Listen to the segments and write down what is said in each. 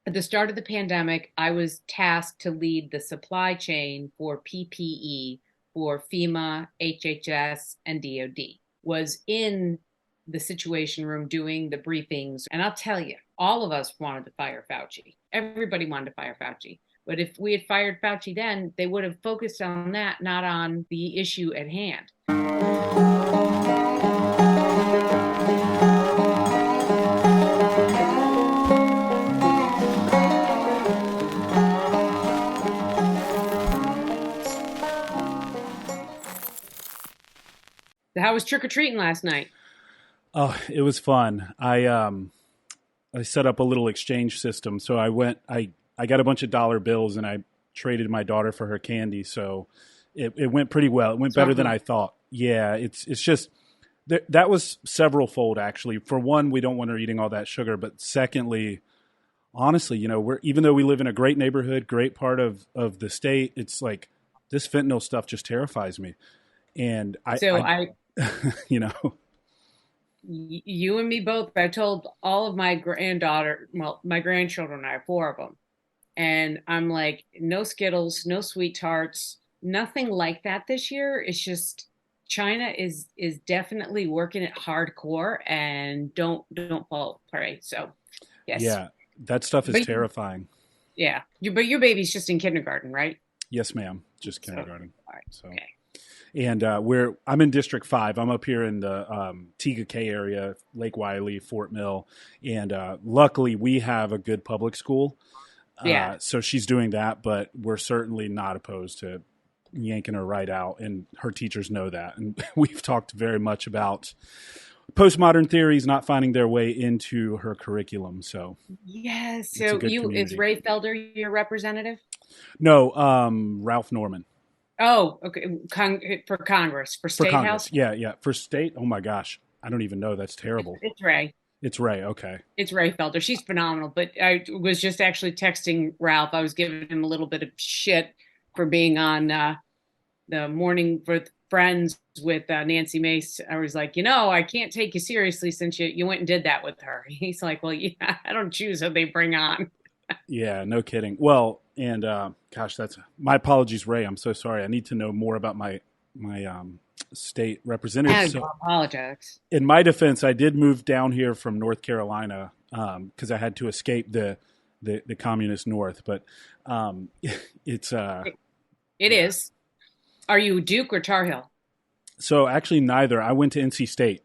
At the start of the pandemic, I was tasked to lead the supply chain for PPE for FEMA, HHS, and DOD. Was in the situation room doing the briefings. And I'll tell you, all of us wanted to fire Fauci. Everybody wanted to fire Fauci. But if we had fired Fauci then, they would have focused on that, not on the issue at hand. How was trick or treating last night? Oh, it was fun. I set up a little exchange system. So I got a bunch of dollar bills and I traded my daughter for her candy. So it went pretty well. It went better than I thought. Yeah, it's just that was several fold actually. For one, we don't want her eating all that sugar, but secondly, honestly, we're even though we live in a great neighborhood, great part of the state, it's like this fentanyl stuff just terrifies me. And So I you know, you and me both. I told all of my granddaughter, well, my grandchildren, I have four of them, and I'm like, no Skittles, no sweet tarts, nothing like that this year. It's just China is definitely working it hardcore, and don't fall prey. So, yes, yeah, that stuff is but terrifying. yeah, but your baby's just in kindergarten, right? Yes, ma'am. Just So, kindergarten. all right, So, okay, and I'm in District 5. I'm up here in the Tega Cay area, Lake Wiley, Fort Mill, and luckily we have a good public school. yeah. So she's doing that, but we're certainly not opposed to yanking her right out, and her teachers know that. And we've talked very much about postmodern theories not finding their way into her curriculum. So Yes. it's a So good you is community. Ray Felder your representative? No, Ralph Norman. Oh, okay. For Congress, for For State Congress. House. Yeah, yeah. For state, oh my gosh. I don't even know. That's terrible. It's Ray. It's Ray. Okay. It's Ray Felder. She's phenomenal. But I was just actually texting Ralph. I was giving him a little bit of shit for being on the Morning with Friends with Nancy Mace. I was like, I can't take you seriously since you went and did that with her. He's like, well, yeah, I don't choose who they bring on. Yeah, no kidding. Well, and gosh, that's my apologies, Ray. I'm so sorry. I need to know more about my state representative. I So, apologize. in my defense, I did move down here from North Carolina because I had to escape the communist North. But it's It yeah. is. Are you Duke or Tar Heel? So actually, neither. I went to NC State,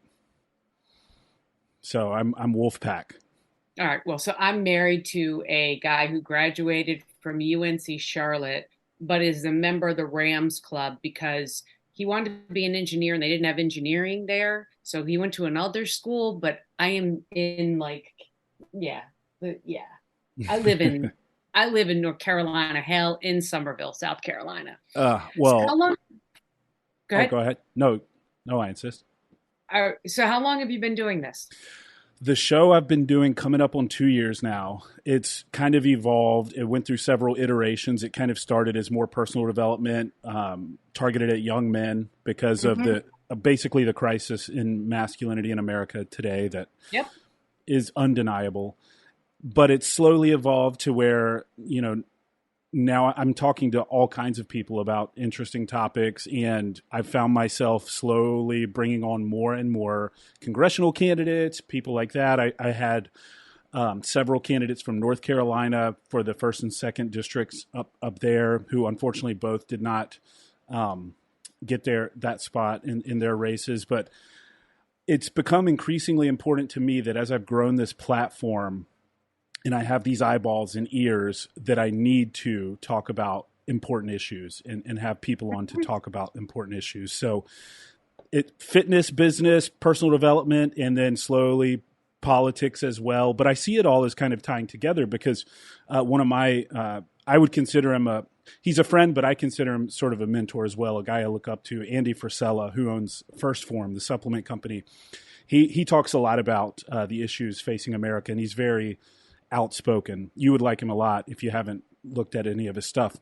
so I'm Wolfpack. All right. Well, so I'm married to a guy who graduated from UNC Charlotte, but is a member of the Rams Club because he wanted to be an engineer and they didn't have engineering there. So he went to another school, but I am in like, yeah, yeah. I live in I live in North Carolina, hell in Somerville, South Carolina. So how Well, long? Go oh, ahead. go ahead. No, no, I insist. So how long have you been doing this? The show I've been doing coming up on 2 years now. It's kind of evolved. It went through several iterations. It kind of started as more personal development, targeted at young men because of Hmm. the basically the crisis in masculinity in America today that Yep. is undeniable. But it's slowly evolved to where now I'm talking to all kinds of people about interesting topics, and I've found myself slowly bringing on more and more congressional candidates, people like that. I had several candidates from North Carolina for the first and second districts up there, who unfortunately both did not get that spot in their races. But it's become increasingly important to me that as I've grown this platform and I have these eyeballs and ears that I need to talk about important issues and have people on to talk about important issues. So fitness, business, personal development, and then slowly politics as well. But I see it all as kind of tying together because one of I would consider him he's a friend, but I consider him sort of a mentor as well. A guy I look up to, Andy Frisella, who owns First Phorm, the supplement company. He talks a lot about the issues facing America, and he's very outspoken. You would like him a lot if you haven't looked at any of his stuff.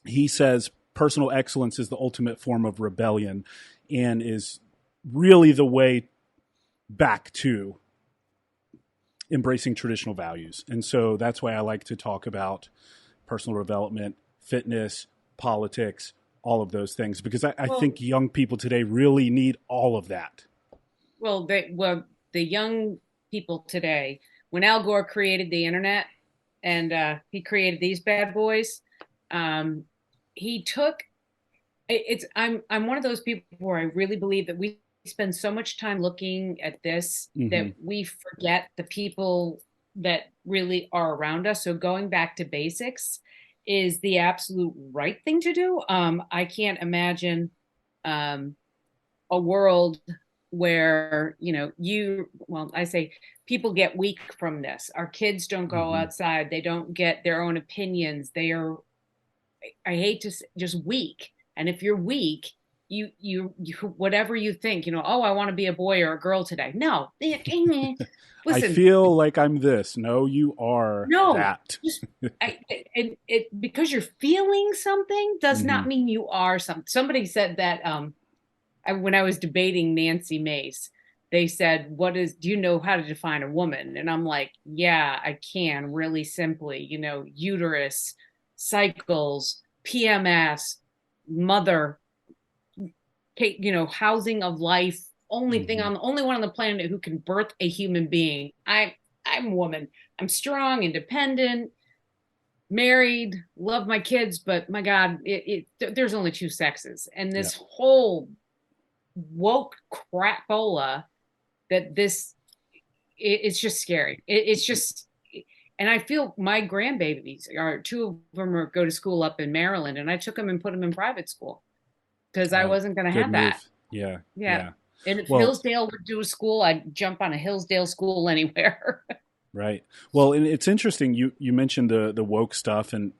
He says personal excellence is the ultimate form of rebellion and is really the way back to embracing traditional values. And so that's why I like to talk about personal development, fitness, politics, all of those things, because I Well, think young people today really need all of that. the young people today, when Al Gore created the internet and he created these bad boys, um, he took it's I'm one of those people where I really believe that we spend so much time looking at this that Hmm. we forget the people that really are around us. So going back to basics is the absolute right thing to do. I can't imagine um, a world where I say people get weak from this. Our kids don't go Hmm. outside, they don't get their own opinions, they are, I hate to say, just weak. And if you're weak, you whatever you think, oh, I want to be a boy or a girl today. No. I Listen, feel like I'm this. No, you are no. that. Just because you're feeling something does Hmm. not mean you are something. Somebody said that when I was debating Nancy Mace, they said, do you know how to define a woman? And I'm like, yeah, I can really simply, uterus, cycles, PMS, mother, housing of life, Hmm. only one on the planet who can birth a human being. I'm a woman. I'm strong, independent, married, love my kids, but my God, there's only two sexes. And Yeah. this whole woke crapola that it's just scary. It's just, and I feel my grandbabies are two of them go to school up in Maryland, and I took them and put them in private school because I Oh, wasn't going to good have that. move. Yeah. Yeah. Yeah. And if Well, Hillsdale would do a school, I'd jump on a Hillsdale school anywhere. right. Well, and it's interesting. You mentioned the woke stuff and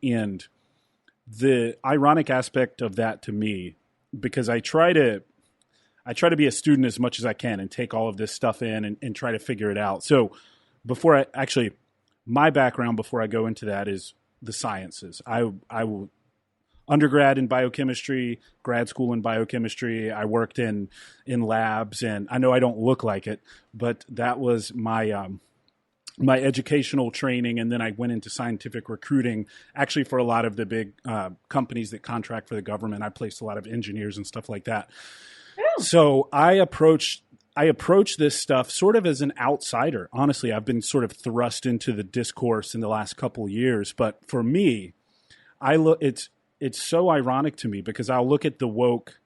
the ironic aspect of that to me, because I try to be a student as much as I can and take all of this stuff in and try to figure it out. So before I actually, my background before I go into that is the sciences. I undergrad in biochemistry, grad school in biochemistry. I worked in labs, and I know I don't look like it, but that was my educational training, and then I went into scientific recruiting. Actually, for a lot of the big companies that contract for the government, I placed a lot of engineers and stuff like that. Oh, So I approach this stuff sort of as an outsider. Honestly, I've been sort of thrust into the discourse in the last couple of years, but for me, I look it's so ironic to me because I'll look at the woke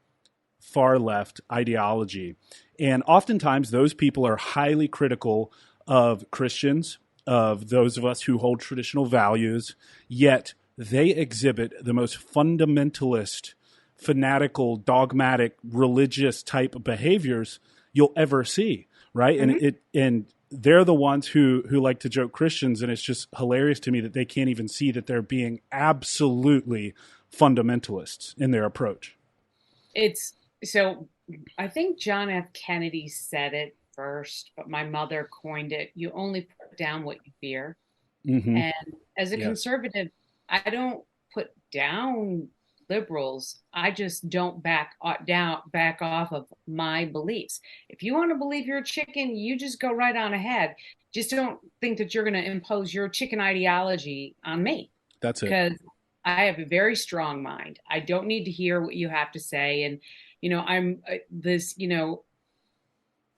far left ideology, and oftentimes those people are highly critical of Christians, of those of us who hold traditional values, yet they exhibit the most fundamentalist, fanatical, dogmatic, religious type of behaviors you'll ever see, right? And mhm. and they're the ones who like to joke Christians, and it's just hilarious to me that they can't even see that they're being absolutely fundamentalists in their approach. It's so I think John F. Kennedy said it first, but my mother coined it. You only put down what you fear. Hmm. And as a Yes. conservative, I don't put down liberals. I just don't back off of my beliefs. If you want to believe you're a chicken, you just go right on ahead. Just don't think that you're going to impose your chicken ideology on me That's it. because I have a very strong mind. I don't need to hear what you have to say. And, I'm this,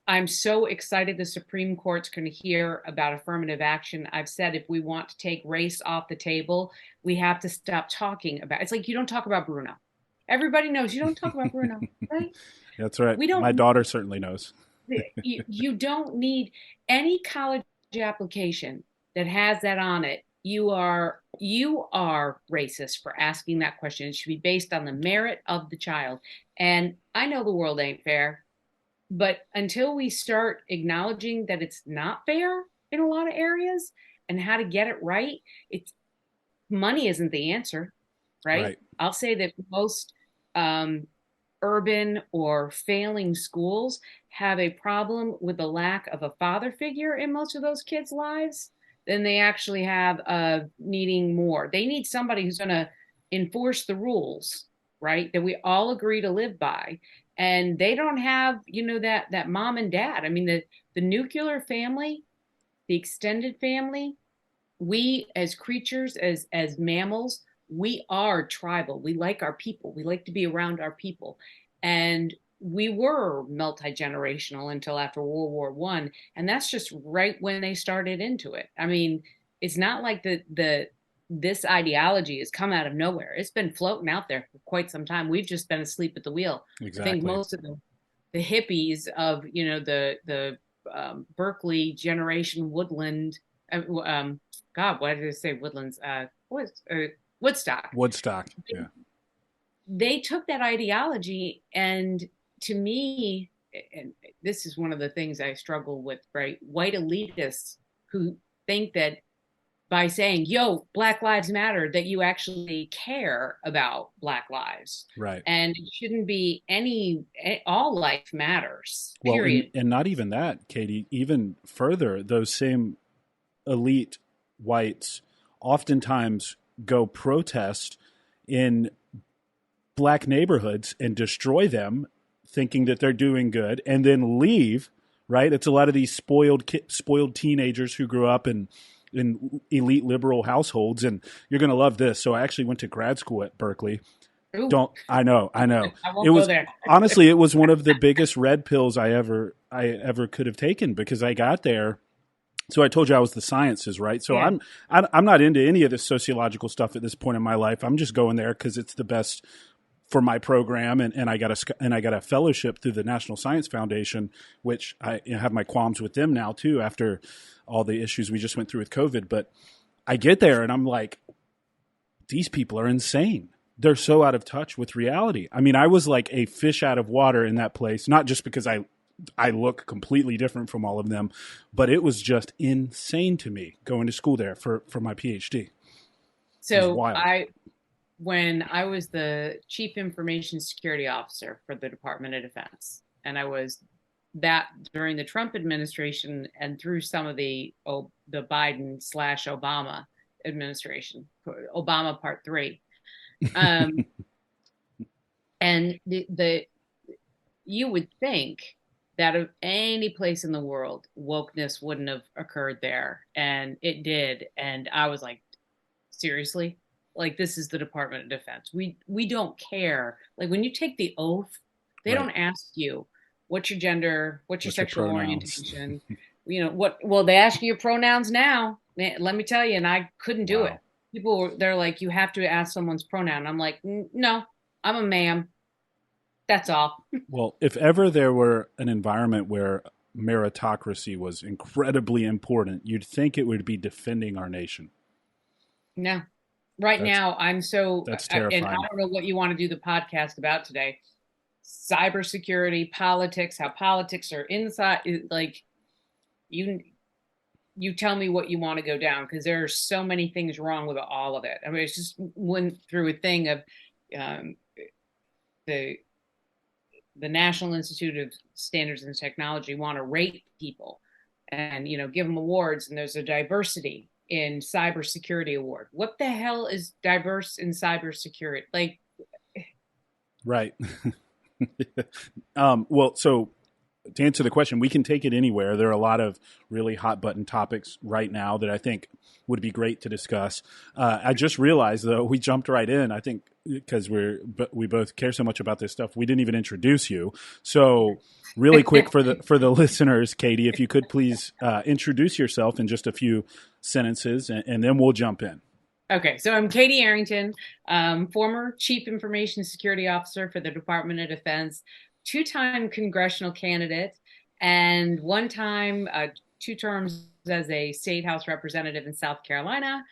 I'm so excited the Supreme Court's going to hear about affirmative action. I've said if we want to take race off the table, we have to stop talking about it's like you don't talk about Bruno. Everybody knows you don't talk about Bruno, right? That's right. We My don't daughter certainly knows. you don't need any college application that has that on it. You are racist for asking that question. It should be based on the merit of the child. And I know the world ain't fair, but until we start acknowledging that it's not fair in a lot of areas and how to get it right, it's money isn't the answer, right? Right. I'll say that most um, urban or failing schools have a problem with the lack of a father figure in most of those kids' lives than they actually have needing more. They need somebody who's going to enforce the rules, right? That we all agree to live by. And they don't have, that mom and dad. I mean, the nuclear family the extended family, we as creatures, as mammals, we are tribal. We like our people. We like to be around our people. And we were multi-generational until after World War One. And that's just right when they started into it. I mean, it's not like the this ideology has come out of nowhere. It's been floating out there for quite some time. We've just been asleep at the wheel. I think Exactly. most of the hippies of, the Berkeley generation Woodland, God, why did I say Woodlands? Woodstock. Woodstock. Yeah. They took that ideology, and to me, and this is one of the things I struggle with, right? White elitists who think that by saying, yo, Black Lives Matter, that you actually care about Black lives. Right. And it shouldn't be all life matters, Well, period. and not even that, Katie, even further, those same elite whites oftentimes go protest in black neighborhoods and destroy them, thinking that they're doing good, and then leave. Right? It's a lot of these spoiled teenagers who grew up in elite liberal households, and you're going to love this. So I actually went to grad school at Berkeley. Ooh, Don't I know? I know. I It won't go was there. honestly, it was one of the biggest red pills I ever could have taken, because I got there. So I told you I was the sciences, right? So Yeah. I'm not into any of this sociological stuff at this point in my life. I'm just going there because it's the best for my program, and I got a fellowship through the National Science Foundation, which I have my qualms with them now too after all the issues we just went through with COVID. But I get there and I'm like, these people are insane. They're so out of touch with reality. I mean, I was like a fish out of water in that place, not just because I look completely different from all of them, but it was just insane to me going to school there for my PhD. It was So wild. when I was the chief information security officer for the Department of Defense, and I was that during the Trump administration and through some of the Biden slash Obama administration, Obama Part 3. Um, and the you would think that of any place in the world, wokeness wouldn't have occurred there, and it did. And I was like, seriously? Like, this is the Department of Defense. We don't care. Like, when you take the oath, they Right. don't ask you what's your gender, what's your What's your sexual pronouns? orientation, what. Well, they ask you your pronouns now. Let me tell you, and I couldn't do it. Wow. They're like, you have to ask someone's pronoun. I'm like, no, I'm a ma'am. That's all. Well, if ever there were an environment where meritocracy was incredibly important, you'd think it would be defending our nation. No. Right That's now, I'm so, that's and I terrifying. don't know what you want to do the podcast about today. Cybersecurity, politics, how politics are inside. Like, you, you tell me what you want to go down, because there are so many things wrong with all of it. I mean, it's just went through a thing of um, the the National Institute of Standards and Technology want to rate people and give them awards, and there's a diversity in cybersecurity award. What the hell is diverse in cybersecurity? Like, Right. Well, so to answer the question, we can take it anywhere. There are a lot of really hot button topics right now that I think would be great to discuss. I just realized, though, we jumped right in. I think because we both care so much about this stuff, we didn't even introduce you. So, really quick for the listeners, Katie, if you could please introduce yourself in just a few sentences, and then we'll jump in. okay, so I'm Katie Arrington, former Chief Information Security Officer for the Department of Defense, two-time congressional candidate, and one time, 2 terms as a state house representative in South Carolina,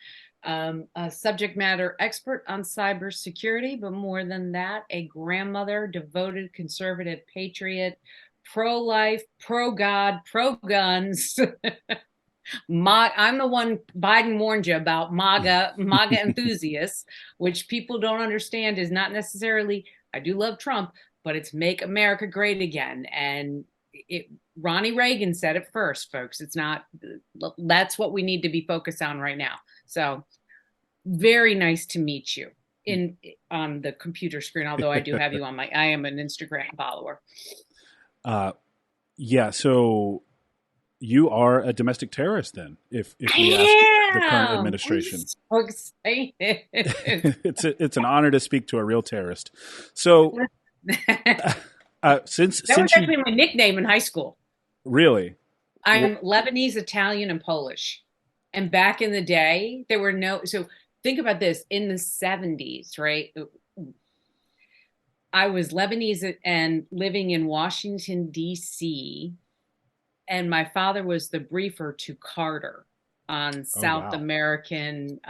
a subject matter expert on cybersecurity, but more than that, a grandmother, devoted conservative patriot, pro-life, pro-God, pro-guns. I'm the one Biden warned you about, MAGA enthusiasts, which people don't understand is not necessarily, I do love Trump, but it's make America great again. And Ronnie Reagan said it first, folks. It's not, that's what we need to be focused on right now. So very nice to meet you on the computer screen, although I do have you on I am an Instagram follower. Yeah. So you are a domestic terrorist then, if we ask the current I am. I'm administration. so excited. It's an honor to speak to a real terrorist. So That was since you actually my nickname in high school. really, well, I'm Lebanese, Italian, and Polish. And back in the day, there were no, so think about this in the 70s, right? I was Lebanese and living in Washington, D.C., and my father was the briefer to Carter on oh South wow, American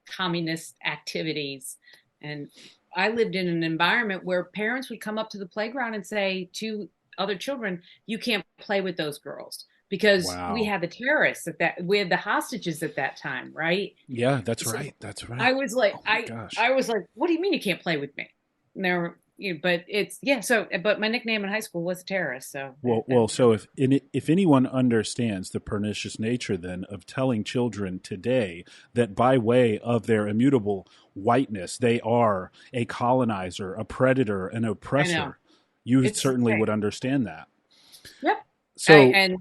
communist activities. And I lived in an environment where parents would come up to the playground and say to other children, "You can't play with those girls." Because we wow, had the terrorists we had the hostages at that time, right? yeah, that's So right, that's right. I was like, Oh my gosh. I was like, what do you mean you can't play with me? And there, but it's yeah. So, but my nickname in high school was terrorist. So, Well. So if anyone understands the pernicious nature then of telling children today that by way of their immutable whiteness they are a colonizer, a predator, an I know oppressor, you it's certainly okay. would understand that. Yep. So, And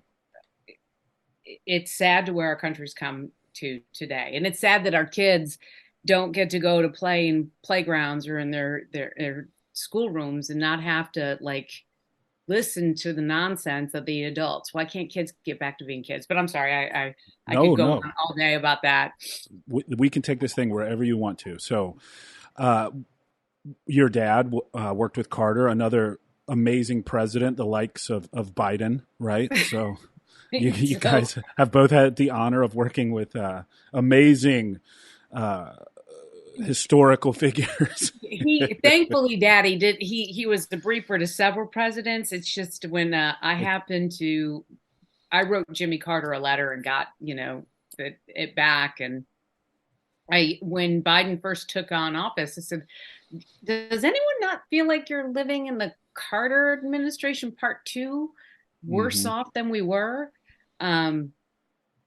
it's sad to where our country's come to today, and it's sad that our kids don't get to go to play in playgrounds or in their schoolrooms and not have to like listen to the nonsense of the adults. Why can't kids get back to being kids? But I'm sorry, I could no, go on no, all day about that. we can take this thing wherever you want to. So, uh, your dad worked with Carter, another amazing president, the likes of Biden, right? So you So guys have both had the honor of working with amazing uh, historical figures. he thankfully daddy did he was the briefer to several presidents. It's just when I happened to I wrote Jimmy Carter a letter and got, it back. And I, when Biden first took on office, I said, does anyone not feel like you're living in the Carter administration part two, worse Hmm. off than we were? Um,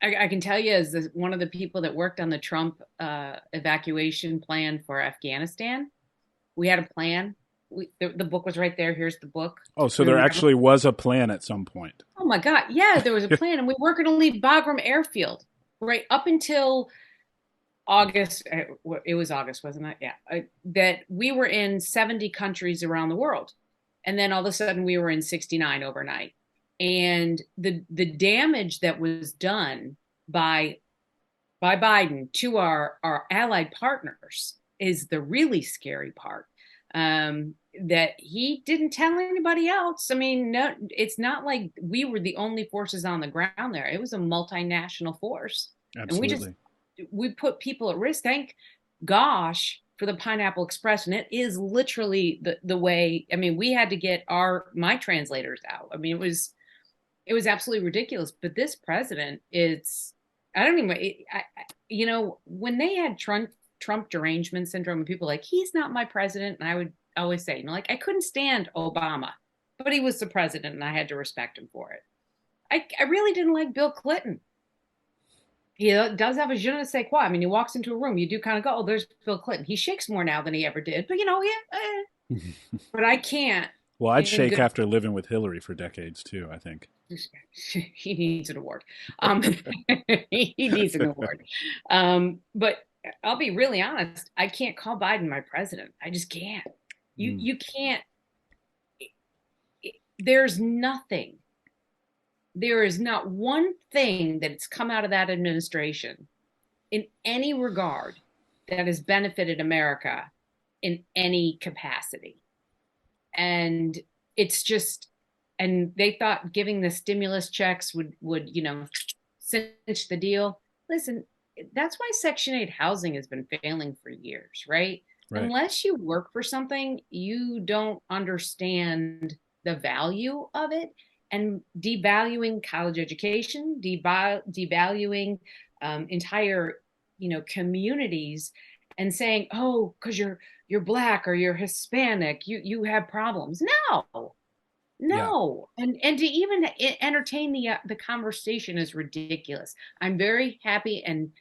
I can tell you, as one of the people that worked on the Trump evacuation plan for Afghanistan, we had a plan. The book was right there. Here's the book. Oh, so We there were never. actually was a plan at some point. Oh my God. Yeah, there was a plan. And we weren't going to leave Bagram Airfield, right? Up until August. It was August, wasn't it? Yeah. That we were in 70 countries around the world. And then all of a sudden we were in 69 overnight. And the damage that was done by Biden to our allied partners is the really scary part. That he didn't tell anybody else. I mean, no, it's not like we were the only forces on the ground there. It was a multinational force, and Absolutely. we put people at risk. Thank gosh for the Pineapple Express, and it is literally the way. I mean, we had to get my translators out. I mean, it was absolutely ridiculous. But this president, I don't even, when they had Trump derangement syndrome, and people like, he's not my president. And I would always say, like, I couldn't stand Obama, but he was the president and I had to respect him for it. I really didn't like Bill Clinton. He does have a je ne sais quoi. I mean, he walks into a room, you do kind of go, oh, there's Bill Clinton. He shakes more now than he ever did, but yeah, but I can't Well, I'd in shake good after living with Hillary for decades too, I think. he needs an award. Um, he needs an award. But I'll be really honest. I can't call Biden my president. I just can't. Mm, You can't. There's nothing. There is not one thing that's come out of that administration in any regard that has benefited America in any capacity. And it's just, and they thought giving the stimulus checks would cinch the deal. Listen, that's why Section 8 housing has been failing for years, right? right. Unless you work for something, you don't understand the value of it. And devaluing college education, devaluing entire communities, and saying, oh, because you're black or you're Hispanic, you have problems. No, Yeah. no. And to even entertain the conversation is ridiculous. I'm very happy. And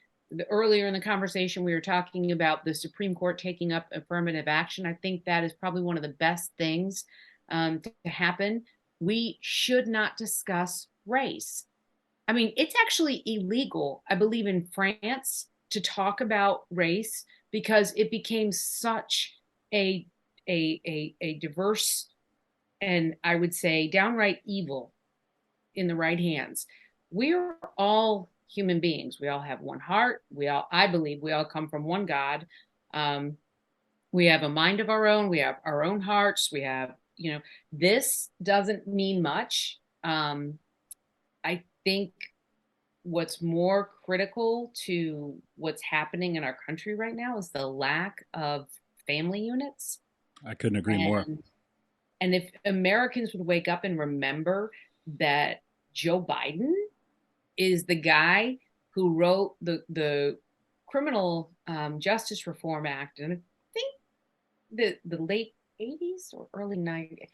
earlier in the conversation, we were talking about the Supreme Court taking up affirmative action. I think that is probably one of the best things to happen. We should not discuss race. I mean, it's actually illegal, I believe, in France to talk about race because it became such a a diverse and I would say downright evil in the right hands. We're all human beings. We all have one heart. We all, I believe, we all come from one God. Um, we have a mind of our own. We have our own hearts. We have, this doesn't mean much. I think what's more critical to what's happening in our country right now is the lack of family units. I couldn't agree more. And if Americans would wake up and remember that Joe Biden is the guy who wrote the criminal justice reform act, and I think the late 80s or early 90s.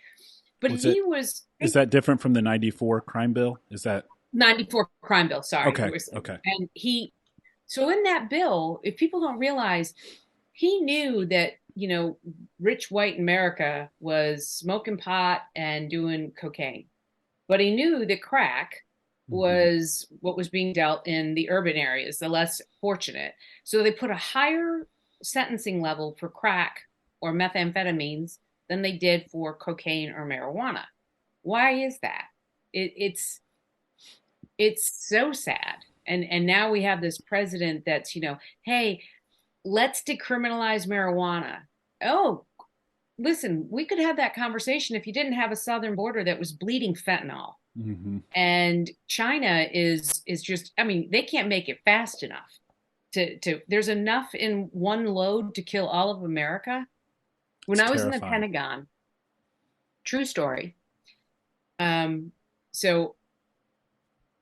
But Was it? he was Is that different from the '94 crime bill? Is that 94 crime bill? Sorry, okay? Okay. and he. So in that bill, if people don't realize, he knew that rich white America was smoking pot and doing cocaine, but he knew that crack Mm-hmm. was what was being dealt in the urban areas, the less fortunate. So they put a higher sentencing level for crack or methamphetamines than they did for cocaine or marijuana. Why is that? It's so sad. And now we have this president that's, hey, let's decriminalize marijuana. Oh, listen, we could have that conversation if you didn't have a southern border that was bleeding fentanyl. Mm-hmm. And China is just, I mean, they can't make it fast enough to there's enough in one load to kill all of America. When It's I was in the terrifying. Pentagon, true story. So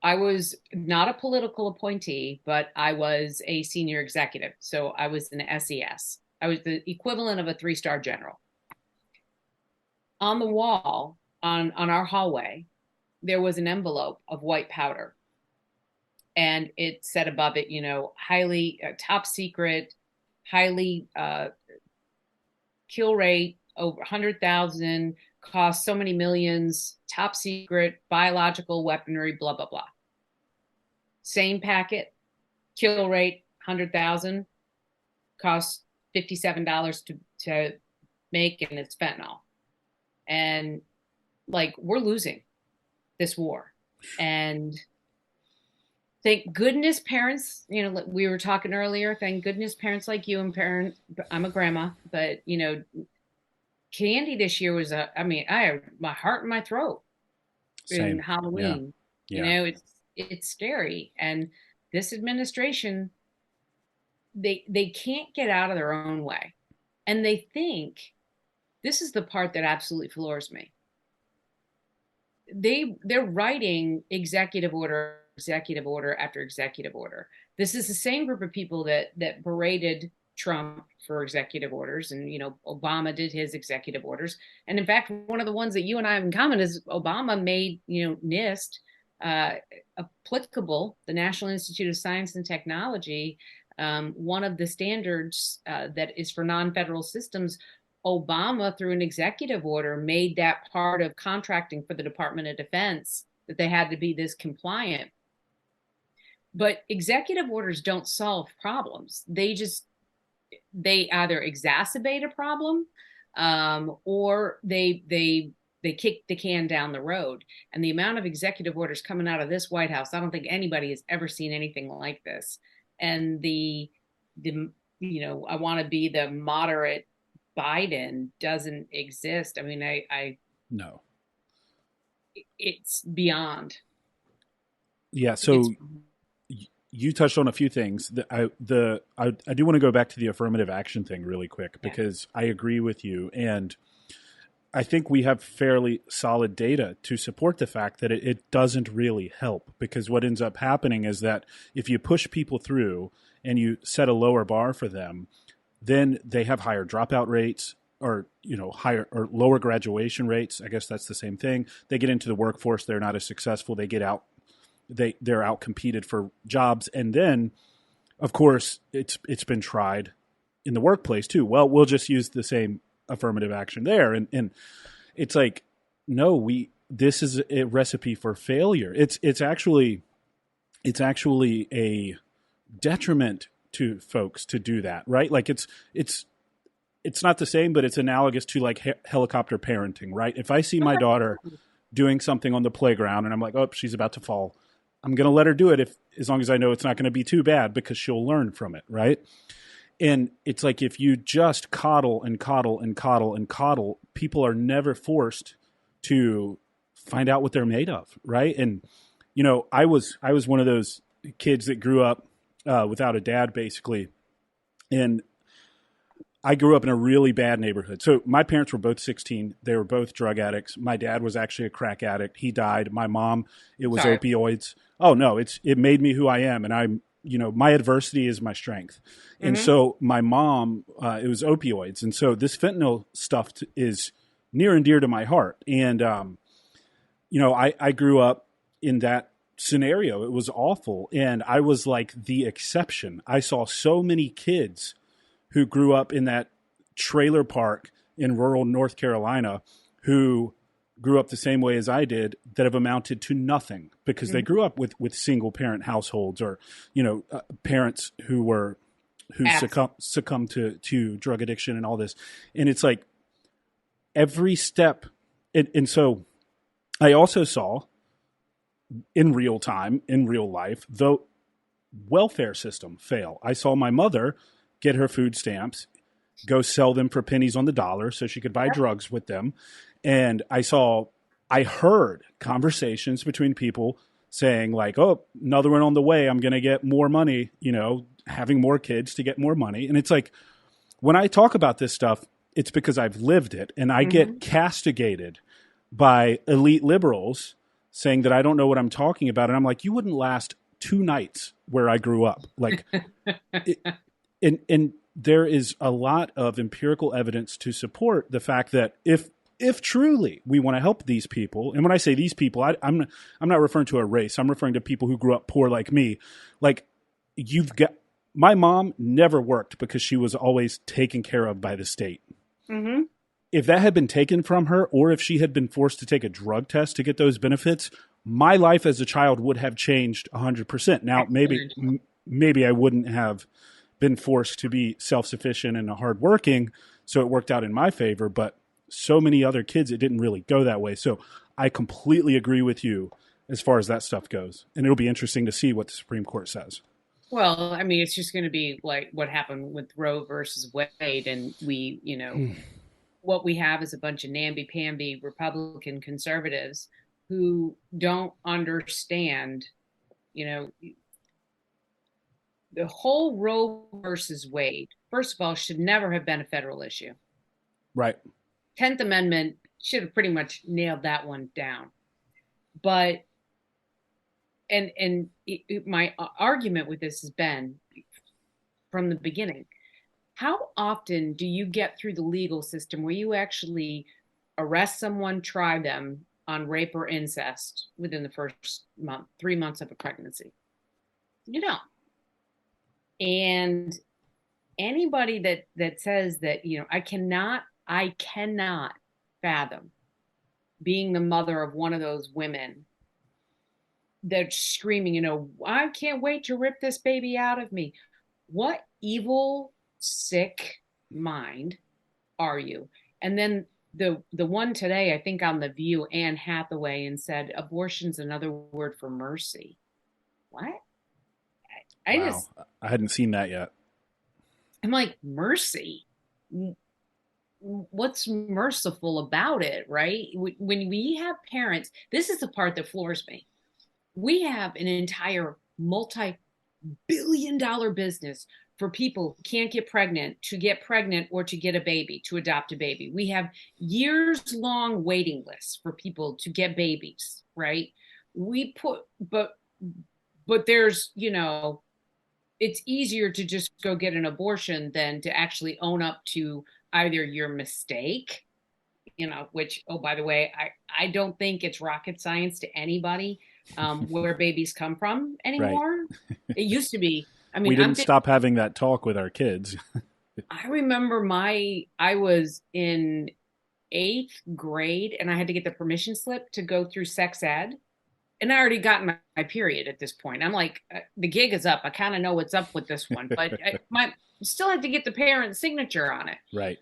I was not a political appointee, but I was a senior executive. So I was an SES. I was the equivalent of a three-star general. On the wall on our hallway, there was an envelope of white powder. And it said above it, highly top secret, highly kill rate over 100,000, cost so many millions, top secret, biological weaponry, blah, blah, blah. Same packet, kill rate 100,000, costs $57 to make, and it's fentanyl. And like, we're losing this war. And thank goodness parents, we were talking earlier, thank goodness parents like you and I'm a grandma, but candy this year was I have my heart in my throat in Same. Yeah. Halloween. Yeah. It's scary. And this administration, they can't get out of their own way. And they think, this is the part that absolutely floors me. They're writing executive order after executive order. This is the same group of people that berated Trump for executive orders, and Obama did his executive orders. And in fact, one of the ones that you and I have in common is Obama made NIST applicable, the National Institute of Science and Technology, one of the standards that is for non-federal systems. Obama, through an executive order, made that part of contracting for the Department of Defense, that they had to be this compliant. But executive orders don't solve problems. They either exacerbate a problem, or they kick the can down the road. And the amount of executive orders coming out of this White House, I don't think anybody has ever seen anything like this. And the I want to be the moderate Biden doesn't exist. I mean, I No. it's beyond. Yeah. So you touched on a few things. I do want to go back to the affirmative action thing really quick, because I agree with you. And I think we have fairly solid data to support the fact that it doesn't really help, because what ends up happening is that if you push people through and you set a lower bar for them, then they have higher dropout rates, or higher or lower graduation rates. I guess that's the same thing. They get into the workforce, they're not as successful, they get out, they're out competed for jobs. And then of course it's been tried in the workplace too. Well, we'll just use the same affirmative action there. And it's like, no, this is a recipe for failure. It's actually a detriment to folks to do that, right? Like it's not the same, but it's analogous to like helicopter parenting, right? If I see my daughter doing something on the playground and I'm like, oh, she's about to fall, I'm going to let her do it as long as I know it's not going to be too bad because she'll learn from it, right? And it's like if you just coddle and coddle and coddle and coddle, people are never forced to find out what they're made of, right? And I was one of those kids that grew up without a dad, basically, and I grew up in a really bad neighborhood. So my parents were both 16. They were both drug addicts. My dad was actually a crack addict. He died. My mom, it was Sorry. opioids. Oh no, it made me who I am, and I'm my adversity is my strength. And Mm-hmm. so my mom, it was opioids, and so this fentanyl stuff is near and dear to my heart. And I grew up in that scenario. It was awful, and I was like the exception. I saw so many kids who grew up in that trailer park in rural North Carolina who grew up the same way as I did that have amounted to nothing because they Mm-hmm. grew up with single parent households or, parents who Abs- succumbed to drug addiction and all this. And it's like every step. And so I also saw in real time, in real life, the welfare system fail. I saw my mother get her food stamps, go sell them for pennies on the dollar so she could buy drugs with them. And I heard conversations between people saying like, oh, another one on the way. I'm going to get more money, having more kids to get more money. And it's like, when I talk about this stuff, it's because I've lived it and I Mm-hmm. get castigated by elite liberals saying that I don't know what I'm talking about. And I'm like, you wouldn't last 2 nights where I grew up. Like, and there is a lot of empirical evidence to support the fact that if truly we want to help these people, and when I say these people, I'm not referring to a race. I'm referring to people who grew up poor like me. Like my mom never worked because she was always taken care of by the state. Mm-hmm. If that had been taken from her, or if she had been forced to take a drug test to get those benefits, my life as a child would have changed 100%. Now, Excellent. maybe I wouldn't have been forced to be self-sufficient and hardworking, so it worked out in my favor. But so many other kids, it didn't really go that way. So I completely agree with you as far as that stuff goes. And it'll be interesting to see what the Supreme Court says. Well, I mean, it's just going to be like what happened with Roe versus Wade, and what we have is a bunch of namby-pamby Republican conservatives who don't understand, you know, the whole Roe versus Wade, first of all, should never have been a federal issue. Right. 10th Amendment should have pretty much nailed that one down. But my argument with this has been from the beginning, how often do you get through the legal system where you actually arrest someone, try them on rape or incest within the first month, 3 months of a pregnancy? You don't. And anybody that says that, I cannot fathom being the mother of one of those women that's screaming, I can't wait to rip this baby out of me. What evil, sick mind are you? And then the one today, I think on The View, Anne Hathaway, and said abortion's another word for mercy. What? I Wow. just I hadn't seen that yet. I'm like, mercy? What's merciful about it, right? When we have parents, this is the part that floors me. We have an entire multi-billion-dollar business for people who can't get pregnant, to get pregnant, or to get a baby, to adopt a baby. We have years-long waiting lists for people to get babies, right? We put, but there's, it's easier to just go get an abortion than to actually own up to either your mistake, which, oh, by the way, I don't think it's rocket science to anybody where babies come from Right. anymore. It used to be. I We mean, didn't stop having that talk with our kids. I remember I was in eighth grade, and I had to get the permission slip to go through sex ed. And I already gotten my period at this point. I'm like, the gig is up. I kind of know what's up with this one, but my still had to get the parent's signature on it. Right.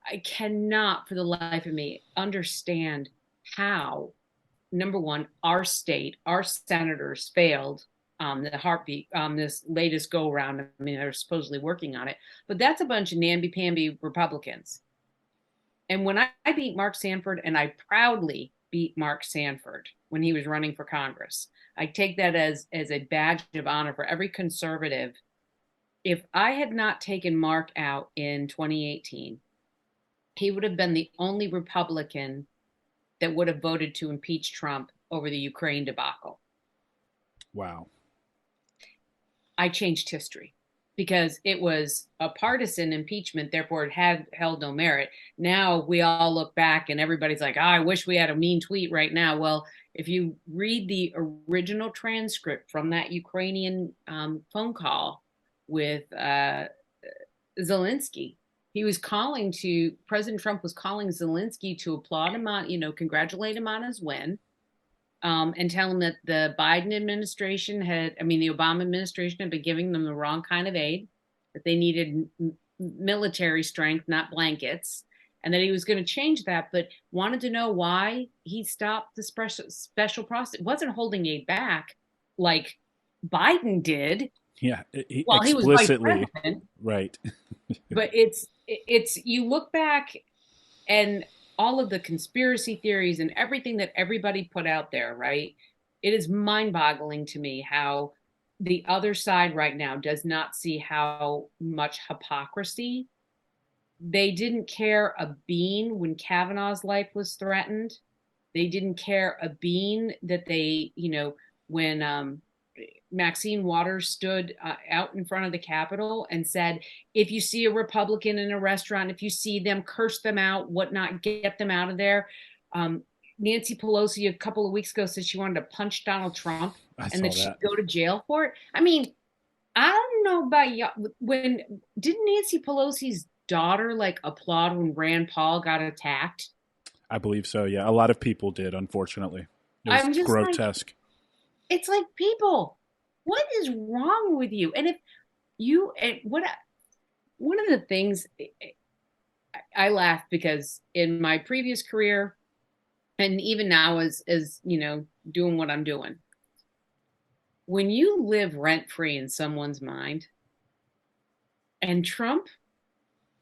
I cannot for the life of me understand how, number one, our state, our senators failed the heartbeat this latest go around. I mean, they're supposedly working on it, but that's a bunch of namby-pamby Republicans. And when I beat Mark Sanford, and I proudly beat Mark Sanford when he was running for Congress, I take that as a badge of honor for every conservative. If I had not taken Mark out in 2018, he would have been the only Republican that would have voted to impeach Trump over the Ukraine debacle. Wow. I changed history because it was a partisan impeachment, therefore it had held no merit. Now we all look back and everybody's like, oh, I wish we had a mean tweet right now. Well, if you read the original transcript from that Ukrainian phone call with Zelensky, he was calling to President Trump was calling Zelensky to applaud him on, congratulate him on his win, and tell him that the Biden administration the Obama administration had been giving them the wrong kind of aid, that they needed military strength, not blankets, and that he was going to change that, but wanted to know why he stopped the special process. It wasn't holding aid back like Biden did. Yeah, while he was vice president. Right. But it's you look back and all of the conspiracy theories and everything that everybody put out there, right? It is mind-boggling to me how the other side right now does not see how much hypocrisy. They didn't care a bean when Kavanaugh's life was threatened. They didn't care a bean that when Maxine Waters stood out in front of the Capitol and said, if you see a Republican in a restaurant, if you see them, curse them out, whatnot, get them out of there. Nancy Pelosi a couple of weeks ago said she wanted to punch Donald Trump and that she'd go to jail for it. I mean, I don't know about y'all. Didn't Nancy Pelosi's daughter applaud when Rand Paul got attacked? I believe so, yeah. A lot of people did, unfortunately. It was I'm just grotesque. It's like, people, what is wrong with you? And if you, one of the things I laugh because in my previous career, and even now as doing what I'm doing, when you live rent free in someone's mind, and Trump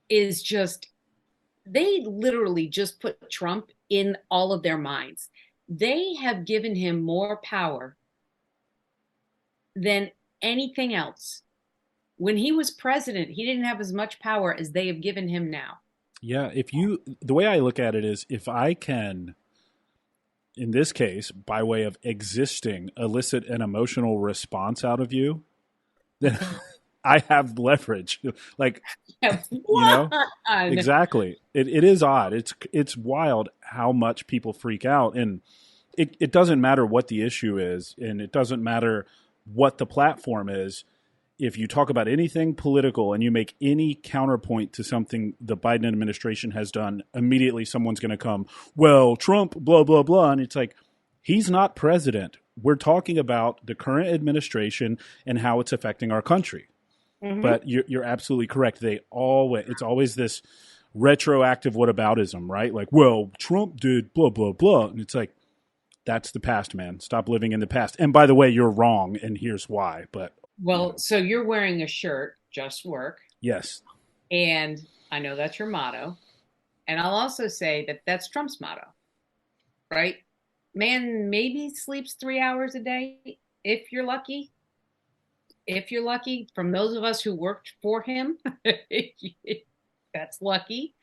is they literally just put Trump in all of their minds. They have given him more power than anything else. When he was president, he didn't have as much power as they have given him now. Yeah, the way I look at it is, if I can, in this case, by way of existing, elicit an emotional response out of you, then I have leverage. Exactly. It is odd. It's wild how much people freak out, and it doesn't matter what the issue is, and it doesn't matter what the platform is. If you talk about anything political and you make any counterpoint to something the Biden administration has done, immediately someone's going to come, well, Trump, blah, blah, blah. And it's like, he's not president. We're talking about the current administration and how it's affecting our country. Mm-hmm. But you're absolutely correct. It's always this retroactive whataboutism, right? Like, well, Trump did blah, blah, blah. And it's like, that's the past, man. Stop living in the past. And by the way, you're wrong, and here's why. But so you're wearing a shirt, Just Work. Yes. And I know that's your motto. And I'll also say that that's Trump's motto, right? Man maybe sleeps 3 hours a day, if you're lucky. If you're lucky, from those of us who worked for him, that's lucky.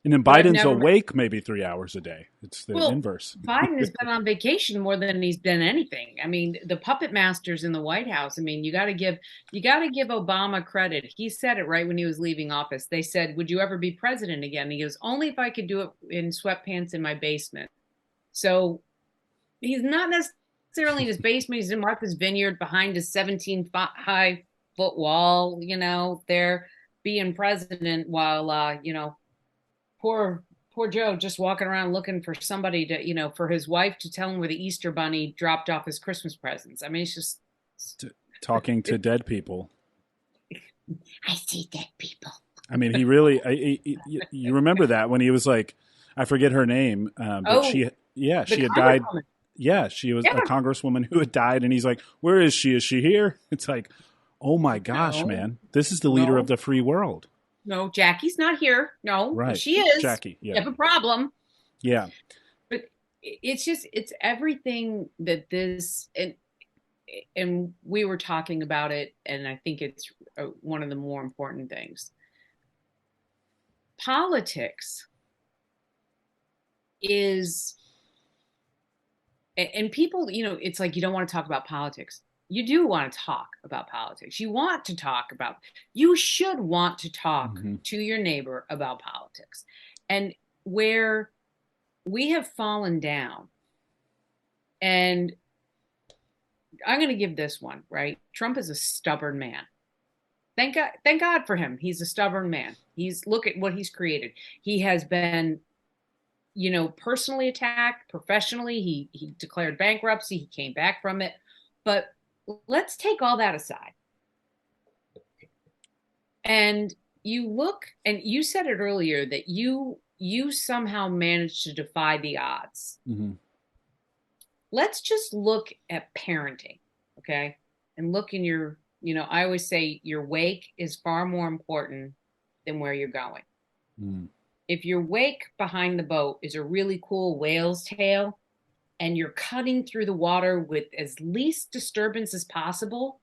And then Biden's awake maybe 3 hours a day. It's the inverse. Biden has been on vacation more than he's done anything. I mean, the puppet masters in the White House. I mean, you got to give Obama credit. He said it right when he was leaving office. They said, "Would you ever be president again?" He goes, "Only if I could do it in sweatpants in my basement." So he's not necessarily in his basement. He's in Martha's Vineyard behind his 17-foot wall. They're being president while poor poor Joe just walking around looking for somebody to, for his wife to tell him where the Easter bunny dropped off his Christmas presents. I mean, it's just Talking to dead people. I see dead people. I mean, he really. You remember that when he was like, I forget her name, but Oh, the she had died. congresswoman. Yeah, she was a Yeah. congresswoman who had died, and he's like, "Where is she? Is she here?" It's like, oh my gosh, No, man, this is the leader of no, the free world, no. Jackie's not here. No, right? she is. Jackie, You yeah, have a problem. yeah. But it's just it's everything that this and we were talking about it, and I think it's one of the more important things. Politics is, and people, it's like you don't want to talk about politics. You do want to talk about politics. You want to talk about, you should want to talk Hmm. to your neighbor about politics. And where we have fallen down, and I'm going to give this one, right? Trump is a stubborn man. Thank God for him. He's a stubborn man. Look at what he's created. He has been, personally attacked, professionally. He declared bankruptcy. He came back from it. But let's take all that aside. And you look, and you said it earlier that you somehow managed to defy the odds. Hmm. Let's just look at parenting, okay? And look in your, I always say your wake is far more important than where you're going. Mm. If your wake behind the boat is a really cool whale's tail and you're cutting through the water with as least disturbance as possible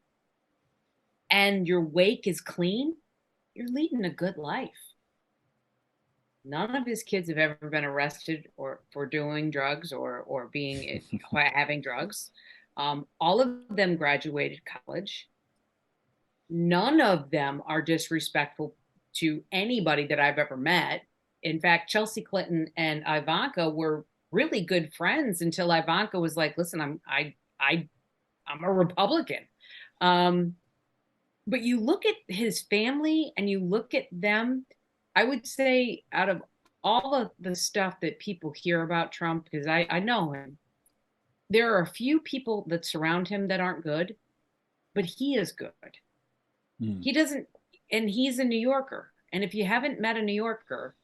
and your wake is clean, you're leading a good life. None of his kids have ever been arrested or for doing drugs or being having drugs. All of them graduated college. None of them are disrespectful to anybody that I've ever met. In fact, Chelsea Clinton and Ivanka were really good friends until Ivanka was like, "Listen, I'm a Republican." Um, but you look at his family and you look at them, I would say out of all of the stuff that people hear about Trump, because I know him, there are a few people that surround him that aren't good, but he is good. Mm. He doesn't, and he's a New Yorker. And if you haven't met a New Yorker,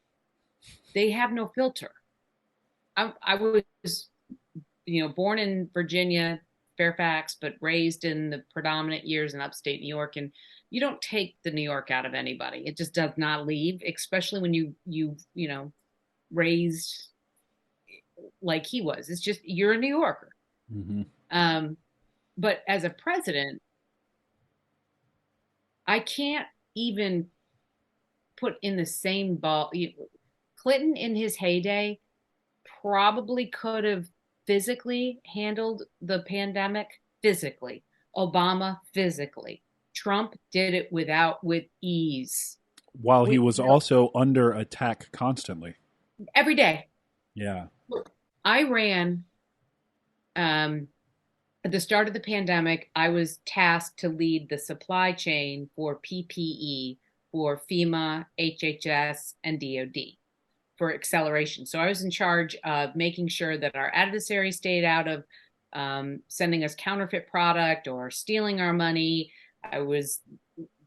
they have no filter. I was, born in Virginia, Fairfax, but raised in the predominant years in upstate New York. And you don't take the New York out of anybody. It just does not leave, especially when raised like he was. It's just, you're a New Yorker. Hmm. Um, but as a president, I can't even put in the same ball. Clinton in his heyday probably could have physically handled the pandemic physically. Obama physically. Trump did it with ease. While he We, was also under attack constantly. every day. Yeah. I ran at the start of the pandemic, I was tasked to lead the supply chain for PPE for FEMA, HHS, and DOD for acceleration. So I was in charge of making sure that our adversaries stayed out of sending us counterfeit product or stealing our money. I was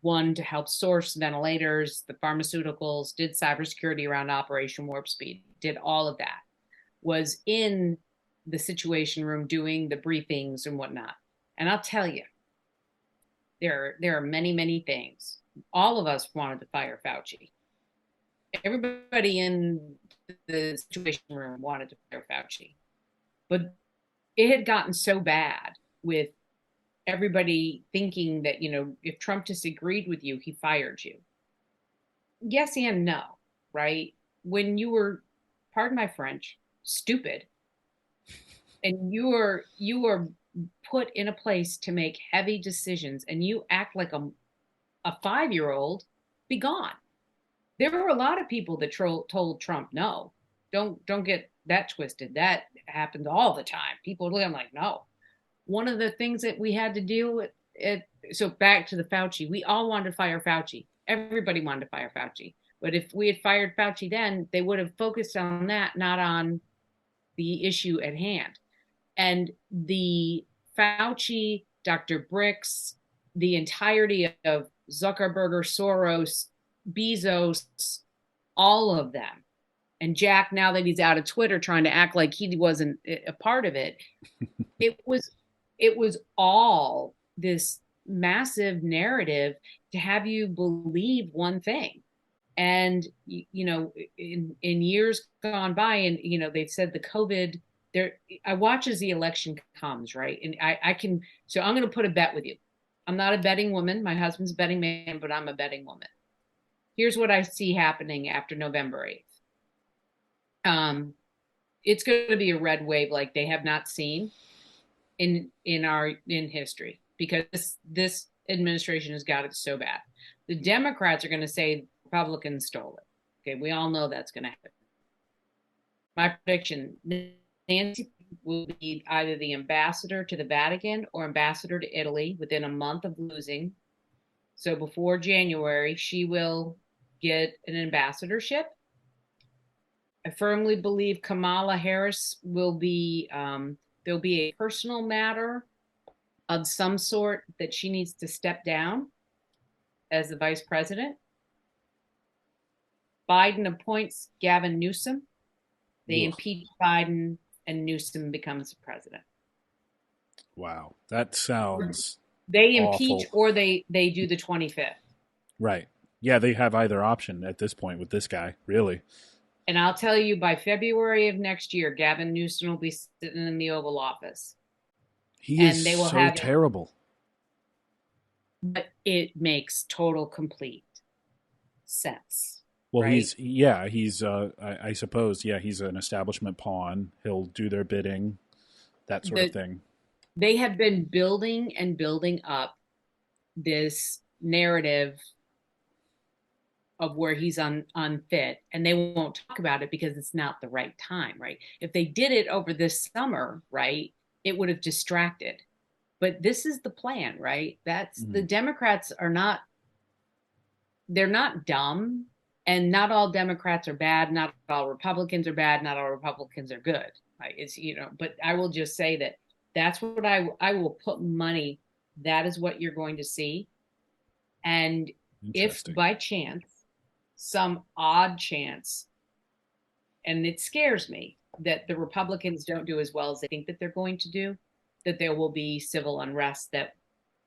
one to help source ventilators, the pharmaceuticals, did cybersecurity around Operation Warp Speed, did all of that, was in the situation room doing the briefings and whatnot. And I'll tell you, there are many, many things. All of us wanted to fire Fauci. Everybody in the situation room wanted to fire Fauci. But it had gotten so bad with everybody thinking that, if Trump disagreed with you, he fired you. Yes and no, right? When you were, pardon my French, stupid, and you are put in a place to make heavy decisions and you act like a 5-year-old, be gone. There were a lot of people that told Trump no. Don't get that twisted. That happens all the time. People look, I'm like, no. One of the things that we had to deal with it, so back to the Fauci, we all wanted to fire Fauci. Everybody wanted to fire Fauci. But if we had fired Fauci then, they would have focused on that, not on the issue at hand. And the Fauci, Dr. Bricks, the entirety of Zuckerberg, Soros, Bezos, all of them, and Jack, now that he's out of Twitter, trying to act like he wasn't a part of it, it was all this massive narrative to have you believe one thing. And in years gone by, and they've said the COVID there, I watch as the election comes, right? And I can, so I'm going to put a bet with you. I'm not a betting woman. My husband's a betting man, but I'm a betting woman. Here's what I see happening after November 8th. It's going to be a red wave like they have not seen in history, because this administration has got it so bad. The Democrats are going to say Republicans stole it. Okay, we all know that's going to happen. My prediction: Nancy will be either the ambassador to the Vatican or ambassador to Italy within a month of losing. So before January, she will get an ambassadorship. I firmly believe Kamala Harris will be, there'll be a personal matter of some sort that she needs to step down as the vice president. Biden appoints Gavin Newsom. They impeach Biden, and Newsom becomes the president. Wow, that sounds They awful. impeach or they do the 25th. Right. Yeah, they have either option at this point with this guy, really. And I'll tell you, by February of next year, Gavin Newsom will be sitting in the Oval Office. He is they will so have terrible. But it makes total, complete sense. Well, right? I suppose, he's an establishment pawn. He'll do their bidding, that sort of thing. They have been building and building up this narrative of where he's unfit, and they won't talk about it because it's not the right time, right? If they did it over this summer, right, it would have distracted. But this is the plan, right? That's the Democrats are not, they're not dumb, and not all Democrats are bad, not all Republicans are bad, not all Republicans are good. Right? It's, but I will just say that that's what I will put money, that is what you're going to see. And if by chance, some odd chance, and it scares me that the Republicans don't do as well as they think that they're going to do, that there will be civil unrest that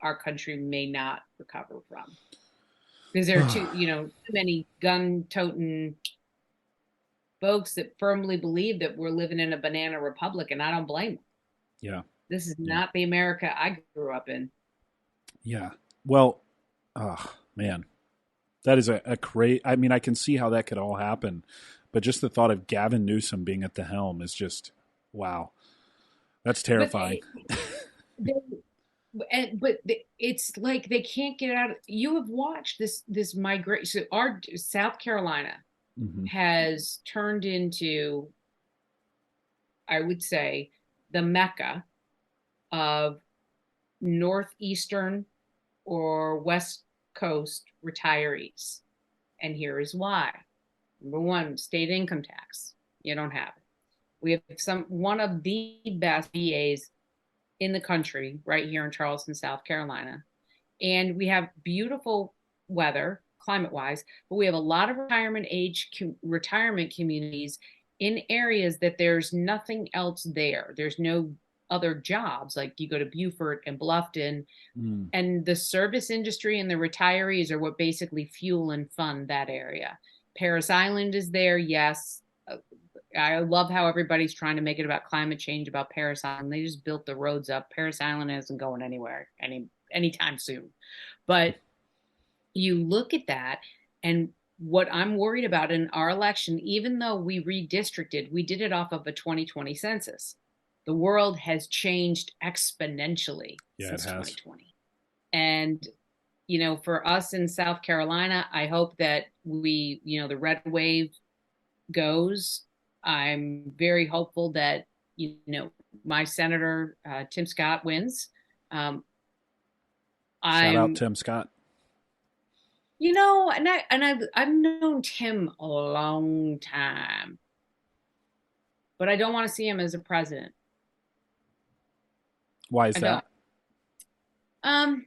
our country may not recover from. Because there are too many gun-toting folks that firmly believe that we're living in a banana republic, and I don't blame them. Yeah. This is not the America I grew up in. Yeah. Well, man, that is a great, I mean, I can see how that could all happen, but just the thought of Gavin Newsom being at the helm is just, wow. That's terrifying. But it's like they can't get out. You have watched this migration. So our South Carolina has turned into, I would say, the Mecca of Northeastern or West Coast retirees. And here is why. Number one, state income tax. You don't have it. We have one of the best VAs in the country right here in Charleston, South Carolina. And we have beautiful weather, climate-wise, but we have a lot of retirement communities in areas that there's nothing else there. There's no other jobs. Like you go to Beaufort and Bluffton, and the service industry and the retirees are what basically fuel and fund that area. Paris Island is there, yes. I love how everybody's trying to make it about climate change, about Paris Island. They just built the roads up. Paris Island isn't going anywhere anytime soon. But you look at that, and what I'm worried about in our election, even though we redistricted, we did it off of a 2020 census. The world has changed exponentially since 2020. And, for us in South Carolina, I hope that we, the red wave goes. I'm very hopeful that, my Senator Tim Scott wins. Shout out Tim Scott. I've known Tim a long time, but I don't want to see him as a president. Why is I don't. that? Um.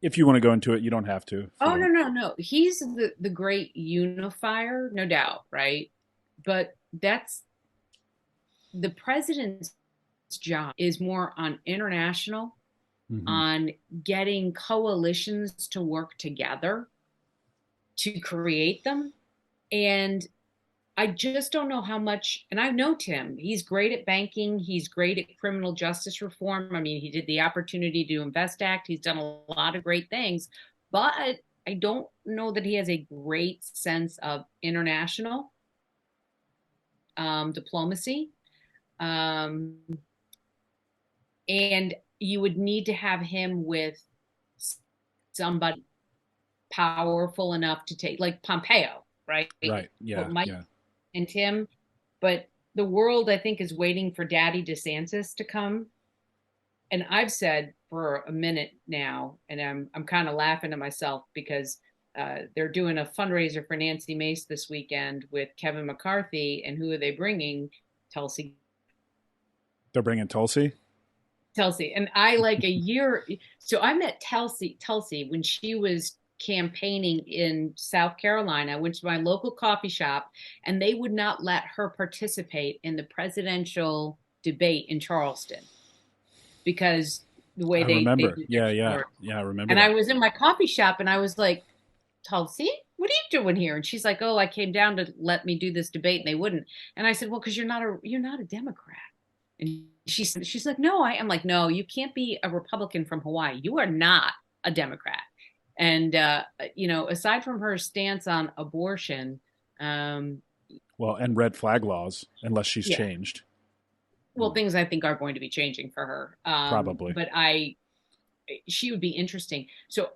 If you want to go into it, you don't have to. If you Oh, no, don't. no, no. He's the great unifier, no doubt, right? But that's the president's job is more on international, Hmm. on getting coalitions to work together to create them. And I just don't know how much, and I know Tim, he's great at banking, he's great at criminal justice reform. I mean, he did the Opportunity to Invest Act, he's done a lot of great things, but I don't know that he has a great sense of international diplomacy. Um, and you would need to have him with somebody powerful enough to take, like Pompeo, right? Right. Put Yeah. Mike Yeah. and Tim, but the world, I think, is waiting for Daddy DeSantis to come. And I've said for a minute now, and I'm kind of laughing at myself because they're doing a fundraiser for Nancy Mace this weekend with Kevin McCarthy, and who are they bringing? Tulsi. They're bringing Tulsi. Tulsi, and I like a year. So I met Tulsi when she was campaigning in South Carolina. I went to my local coffee shop, and they would not let her participate in the presidential debate in Charleston because the way I they remember. do their Yeah. Yeah. seniority. Yeah. I remember And I that. was in my coffee shop, and I was like, Tulsi, what are you doing here? And she's like, oh, I came down to let me do this debate, and they wouldn't. And I said, well, because you're not a Democrat. And she's like, no, I am. Like, no, you can't be a Republican from Hawaii. You are not a Democrat. And aside from her stance on abortion, um, Well, and red flag laws, unless she's yeah, changed. well, things I think are going to be changing for her. Probably. But she would be interesting. So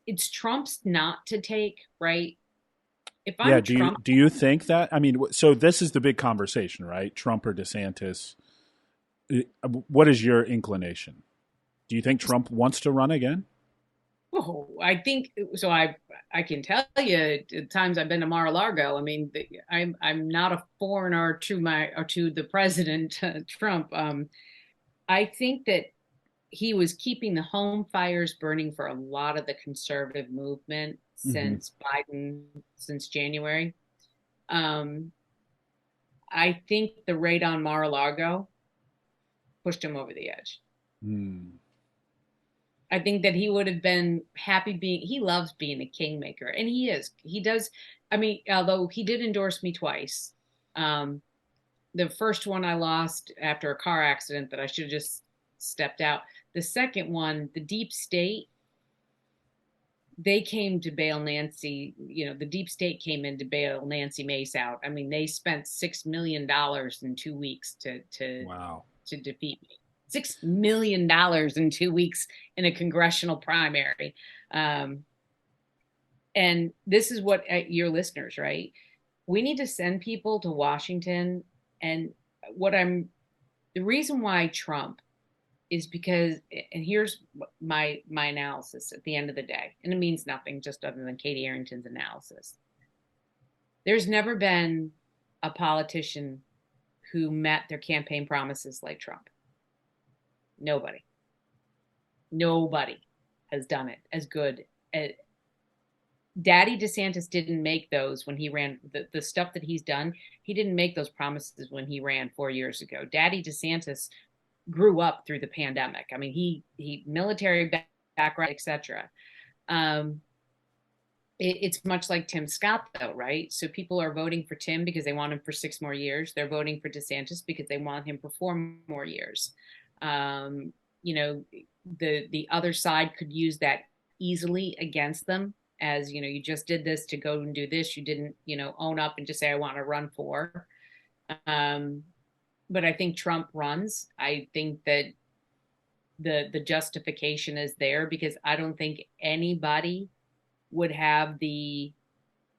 it's Trump's not to take, right? If Yeah. I'm Do you Trump, do you think that? I mean, so this is the big conversation, right? Trump or DeSantis. What is your inclination? Do you think Trump wants to run again? oh, I think so. I can tell you the times I've been to Mar-a-Lago. I mean, I'm not a foreigner to the president Trump. I think that he was keeping the home fires burning for a lot of the conservative movement Hmm. since January. Um, I think the raid on Mar-a-Lago pushed him over the edge. Mm. I think that he would have been happy he loves being a kingmaker, and he is. He does. I mean, although he did endorse me twice. Um, the first one I lost after a car accident that I should have just stepped out. The second one, the deep state, they came to bail Nancy, the deep state came in to bail Nancy Mace out. I mean, they spent $6 million in 2 weeks Wow. to defeat me. $6 million in 2 weeks in a congressional primary. Um, and this is what your listeners, right? We need to send people to Washington. And what I'm the reason why Trump is because, and here's my analysis at the end of the day, and it means nothing just other than Katie Arrington's analysis. There's never been a politician who met their campaign promises like Trump. Nobody. Nobody has done it as good. Daddy DeSantis didn't make those when he ran the stuff that he's done. He didn't make those promises when he ran 4 years ago. Daddy DeSantis grew up through the pandemic. I mean, he military background, etc. Um, it's much like Tim Scott, though, right? So people are voting for Tim because they want him for 6 more years. They're voting for DeSantis because they want him for 4 more years. Um, you know, the other side could use that easily against them, as you just did this to go and do this. You didn't, own up and just say I want to run for. Um, but I think Trump runs. I think that the justification is there because I don't think anybody would have the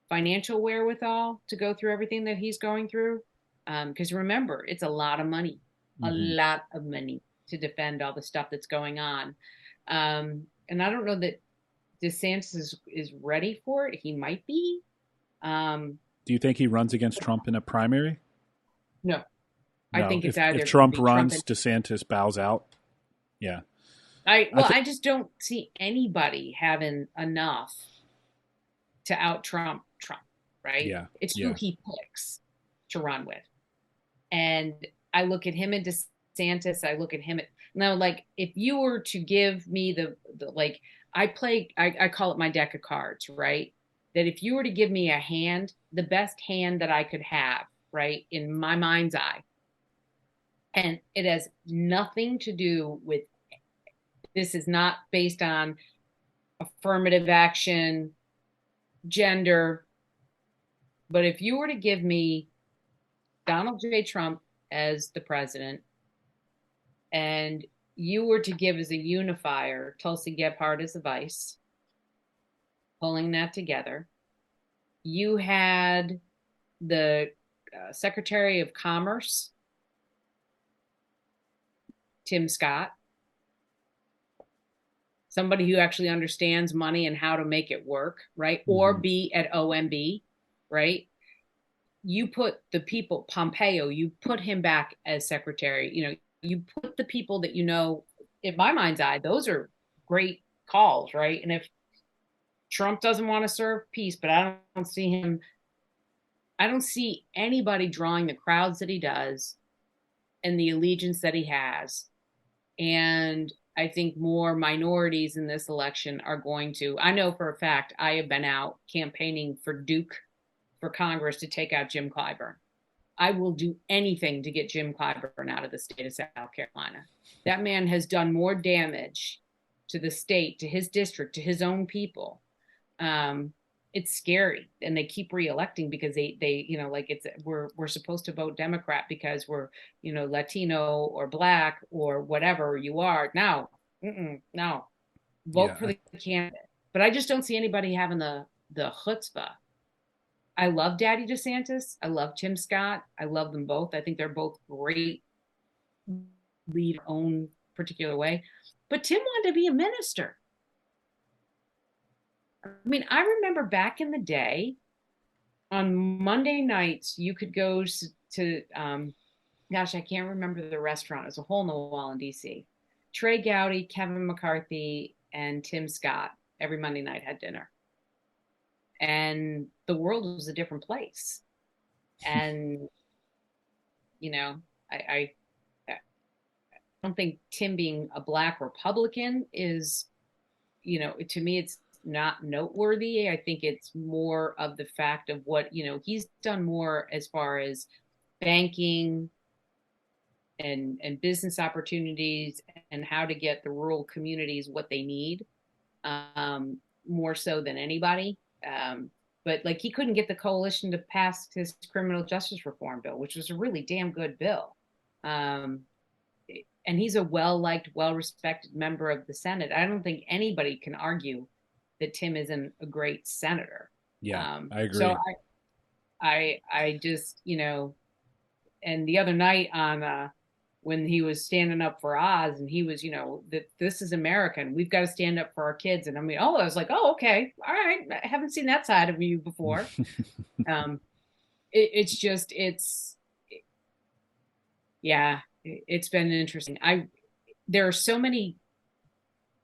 financial wherewithal to go through everything that he's going through. Because remember, it's a Hmm. lot of money to defend all the stuff that's going on. And I don't know that DeSantis is ready for it. He might be. Um, Do you think he runs against Trump in a primary? no, I No. think it's If either going to Trump be Trump runs, and DeSantis bows out. Yeah. I well, think. I just don't see anybody having enough to out Trump, right? Yeah. It's who Yeah. he picks to run with. And I look at him and DeSantis, I look at him at now, like if you were to give me the like I call it my deck of cards, right? That if you were to give me a hand, the best hand that I could have, right, in my mind's eye, and it has nothing to do with this is not based on affirmative action, gender, but if you were to give me Donald J. Trump as the president, and you were to give as a unifier Tulsi Gebhardt as the vice, pulling that together, you had the Secretary of Commerce, Tim Scott, somebody who actually understands money and how to make it work, right? Or Mm-hmm. be at OMB, right? You put the people, Pompeo, you put him back as secretary, you put the people that in my mind's eye, those are great calls, right? And if Trump doesn't want to serve peace, but I don't see anybody drawing the crowds that he does and the allegiance that he has. And I think more minorities in this election are going to. I know for a fact I have been out campaigning for Duke for Congress to take out Jim Clyburn. I will do anything to get Jim Clyburn out of the state of South Carolina. That man has done more damage to the state, to his district, to his own people. It's scary, and they keep reelecting because they like we're supposed to vote Democrat because we're Latino or black or whatever you are. No, no, vote for Yeah. the candidate. But I just don't see anybody having the chutzpah. I love Daddy DeSantis. I love Tim Scott. I love them both. I think they're both great lead their own particular way. But Tim wanted to be a minister. I mean, I remember back in the day on Monday nights, you could go to, gosh, I can't remember the restaurant. It was a hole in the wall in DC. Trey Gowdy, Kevin McCarthy, and Tim Scott every Monday night had dinner. And the world was a different place. And, you know, I don't think Tim being a black Republican is, to me, it's not noteworthy. I think it's more of the fact of what, he's done more as far as banking and business opportunities and how to get the rural communities what they need, more so than anybody. But like he couldn't get the coalition to pass his criminal justice reform bill, which was a really damn good bill. Um, and he's a well-liked, well-respected member of the Senate. I don't think anybody can argue that Tim isn't a great senator. Yeah. I So agree. I just, and the other night on when he was standing up for Oz and he was, that this is America and we've got to stand up for our kids. And I mean, I was like, oh, okay. All right. I haven't seen that side of you before. um, yeah, it's been interesting. There are so many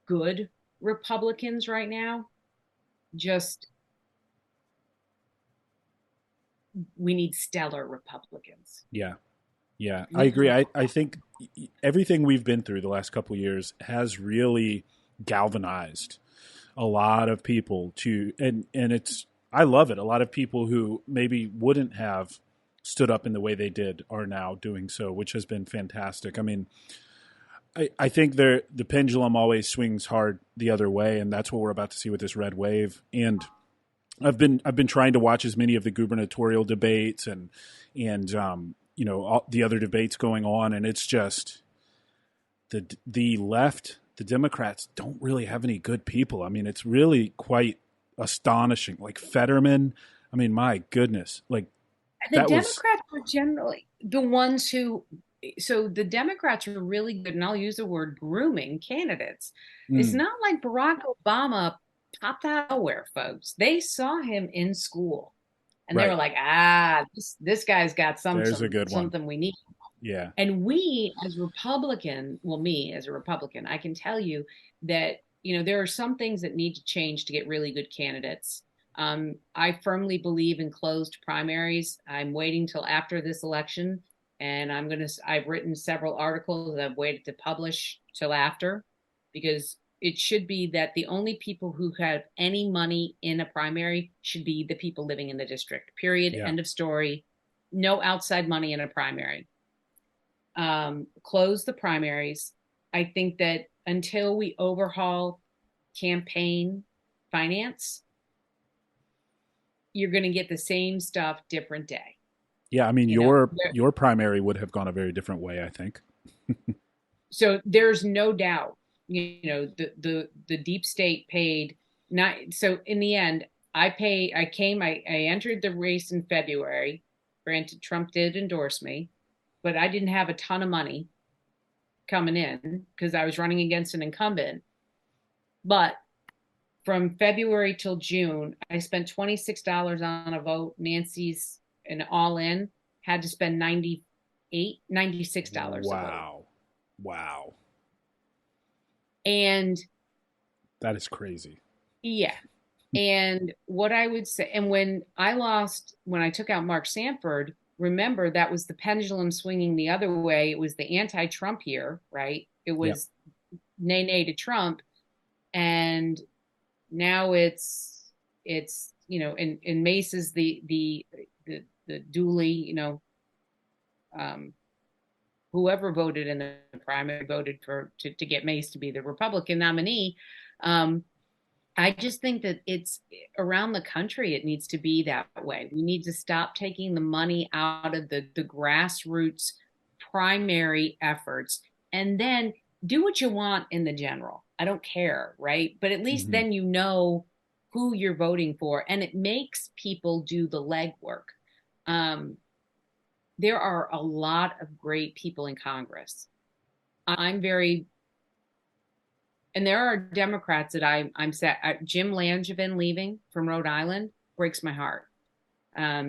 good Republicans right now. Just we need stellar Republicans. Yeah. Yeah, I We agree. need, I think everything we've been through the last couple of years has really galvanized a lot of people and it's I love it. A lot of people who maybe wouldn't have stood up in the way they did are now doing so, which has been fantastic. I mean, I think the pendulum always swings hard the other way, and that's what we're about to see with this red wave. And I've been trying to watch as many of the gubernatorial debates and all the other debates going on, and it's just the left, the Democrats don't really have any good people. I mean, it's really quite astonishing. Like Fetterman, I mean, my goodness, like the that was. Democrats are generally the ones who. So the Democrats are really good, and I'll use the word grooming candidates. It's Mm, not like Barack Obama. popped out of nowhere, folks. They saw him in school and they were Right. like, this guy's got There's a good one. something we need. Yeah. And we as Republican, well, me as a Republican, I can tell you that, there are some things that need to change to get really good candidates. I firmly believe in closed primaries. I'm waiting till after this election, and I've written several articles that I've waited to publish till after, because it should be that the only people who have any money in a primary should be the people living in the district. Period. Yeah. End of story. No outside money in a primary. Close the primaries. I think that until we overhaul campaign finance, you're going to get the same stuff, different day. Yeah. I mean, You know, your primary would have gone a very different way, I think. so there's no doubt. The deep state paid not. So in the end, I entered the race in February. Granted, Trump did endorse me, but I didn't have a ton of money coming in because I was running against an incumbent. But from February till June, I spent $26 on a vote. Nancy's and all in had to spend $96 a vote. Wow. Wow. And That is crazy. yeah. And what I would say, and when I took out Mark Sanford, remember that was the pendulum swinging the other way. It was the anti-Trump year, right? It Yep. was nay to Trump. And now it's and Mace is the duly whoever voted in the primary voted to get Mace to be the Republican nominee. I just think that it's around the country. It needs to be that way. We need to stop taking the money out of the grassroots primary efforts and then do what you want in the general. I don't care, right? But at least Hmm. then you know who you're voting for, and it makes people do the legwork. Um, there are a lot of great people in Congress. I'm very, and there are Democrats that I'm sad. Jim Langevin leaving from Rhode Island breaks my heart.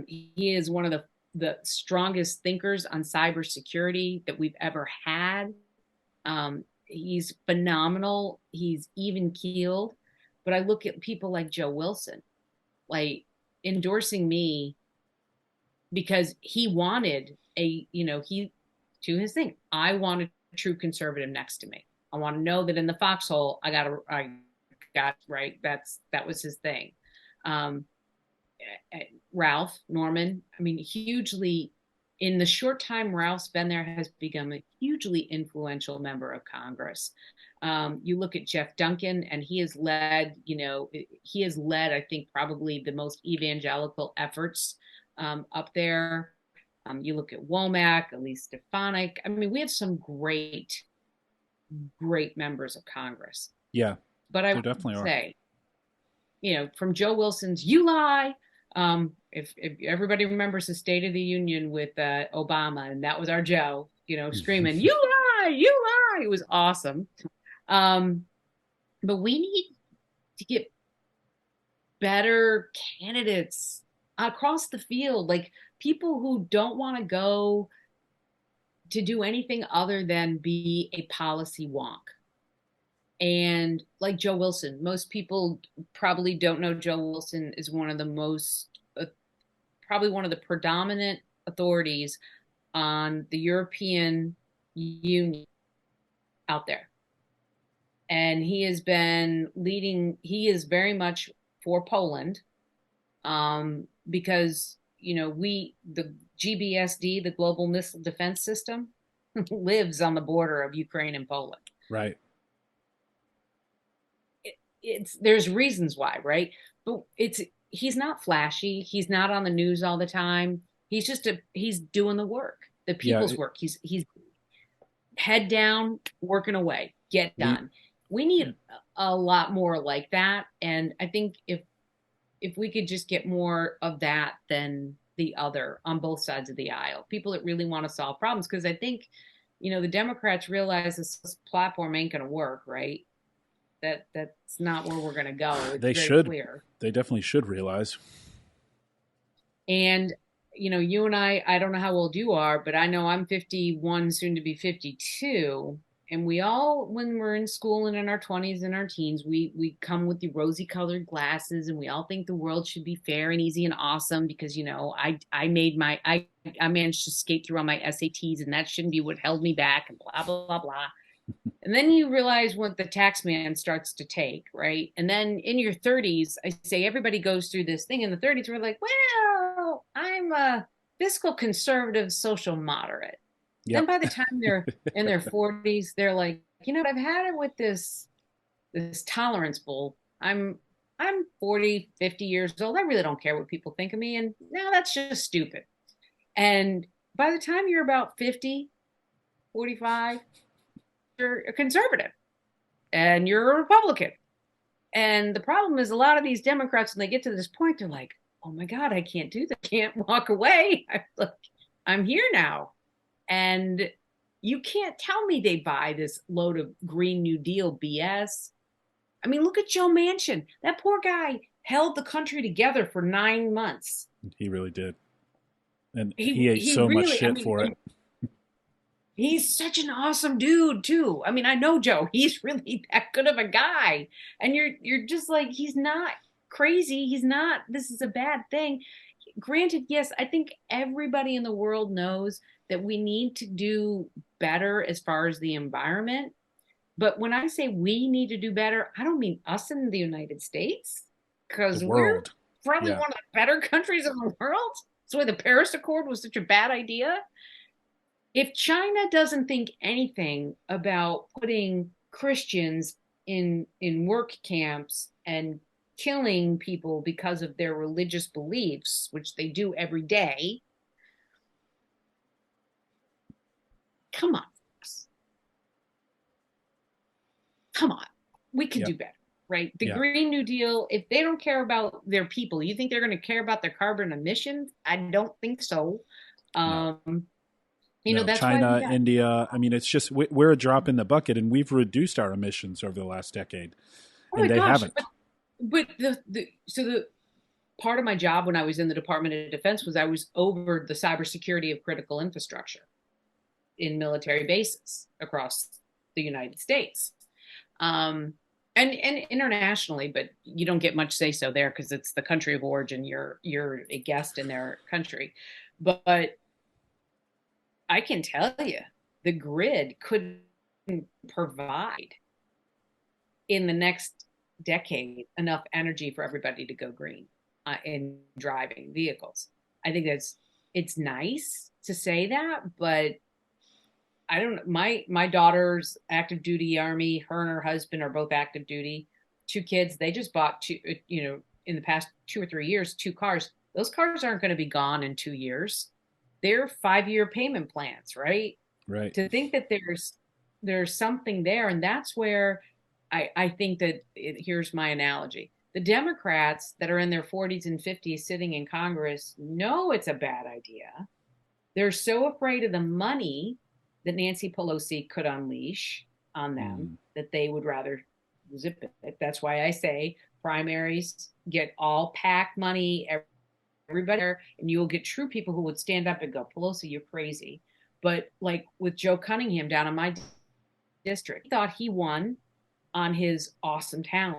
He is one of the strongest thinkers on cybersecurity that we've ever had. He's phenomenal. He's even keeled. But I look at people like Joe Wilson, like endorsing me because he wanted he to his thing. I want a true conservative next to me. I want to know that in the foxhole, I got right. That was his thing. Um, Ralph Norman, I mean, hugely in the short time Ralph's been there, has become a hugely influential member of Congress. You look at Jeff Duncan, and he has led, I think, probably the most evangelical efforts up there. You look at Womack, Elise Stefanik. I mean, we have some great, great members of Congress. Yeah, But I there would definitely are. say, from Joe Wilson's "You Lie," if everybody remembers the State of the Union with Obama, and that was our Joe, screaming "You lie, you lie." It was awesome. Um, but we need to get better candidates across the field, like people who don't want to go to do anything other than be a policy wonk. And like Joe Wilson, most people probably don't know Joe Wilson is one of the probably one of the predominant authorities on the European Union out there. And he has been he is very much for Poland, because, the GBSD, the Global Missile Defense System, lives on the border of Ukraine and Poland. Right. There's reasons why, right? But he's not flashy. He's not on the news all the time. He's doing the work, the Yeah. people's work. He's head down, working away, get We done. We need a lot more like that. And I think if we could just get more of that than the other on both sides of the aisle, people that really want to solve problems. Because I think, the Democrats realize this platform ain't going to work, right? that's not where we're going to go. It's They very should. clear. They definitely should realize. And you and I don't know how old you are, but I know I'm 51, soon to be 52. And we all, when we're in school and in our 20s and our teens, we come with the rosy colored glasses, and we all think the world should be fair and easy and awesome because I managed to skate through all my SATs, and that shouldn't be what held me back, and blah blah blah blah. And then you realize what the tax man starts to take, right? And then in your 30s, I say everybody goes through this thing. In the 30s, we're like, well, I'm a fiscal conservative, social moderate. Then Yep. by the time they're in their 40s, they're like, I've had it with this tolerance bull. I'm 40, 50 years old. I really don't care what people think of me. And now that's just stupid. And by the time you're about 50, 45, you're a conservative and you're a Republican. And the problem is a lot of these Democrats, when they get to this point, they're like, oh my God, I can't do that. I can't walk away. I'm here now. And you can't tell me they buy this load of Green New Deal BS. I mean, look at Joe Manchin. That poor guy held the country together for 9 months. He really did. And He he ate he so much really, I shit mean, for it. he's such an awesome dude too. I mean, I know Joe. He's really that good of a guy. And you're just like, he's not crazy. He's not, this is a bad thing. Granted, yes, I think everybody in the world knows that we need to do better as far as the environment. But when I say we need to do better, I don't mean us in the United States, The because we're world. probably Yeah. one of the better countries in the world. That's why the Paris Accord was such a bad idea. If China doesn't think anything about putting Christians in work camps and killing people because of their religious beliefs, which they do every day, come on, come on, we could Yep. do better, right? The Yeah. Green New Deal, if they don't care about their people, you think they're going to care about their carbon emissions? I don't think so. No. um No. that's why we China, got, India. I mean, it's just we're a drop in the bucket, and we've reduced our emissions over the last decade, oh and my they gosh, haven't. but the part of my job when I was in the Department of Defense was I was over the cybersecurity of critical infrastructure in military bases across the United States, um, and internationally. But you don't get much say so there because it's the country of origin. You're a guest in their country, but I can tell you the grid couldn't provide in the next decade enough energy for everybody to go green in driving vehicles. I think it's nice to say that, but I don't know. My daughter's active duty Army. Her and her husband are both active duty. Two kids. They just bought two. In the past 2 or 3 years, two cars. Those cars aren't going to be gone in 2 years. They're 5-year payment plans, right? Right. To think that there's something there, and that's where I think that here's my analogy. The Democrats that are in their 40s and 50s sitting in Congress know it's a bad idea. They're so afraid of the money that Nancy Pelosi could unleash on them Mm. that they would rather zip it. That's why I say primaries, get all PAC money, everybody there, and you will get true people who would stand up and go, Pelosi, you're crazy. But like with Joe Cunningham down in my district, he thought he won on his awesome talent.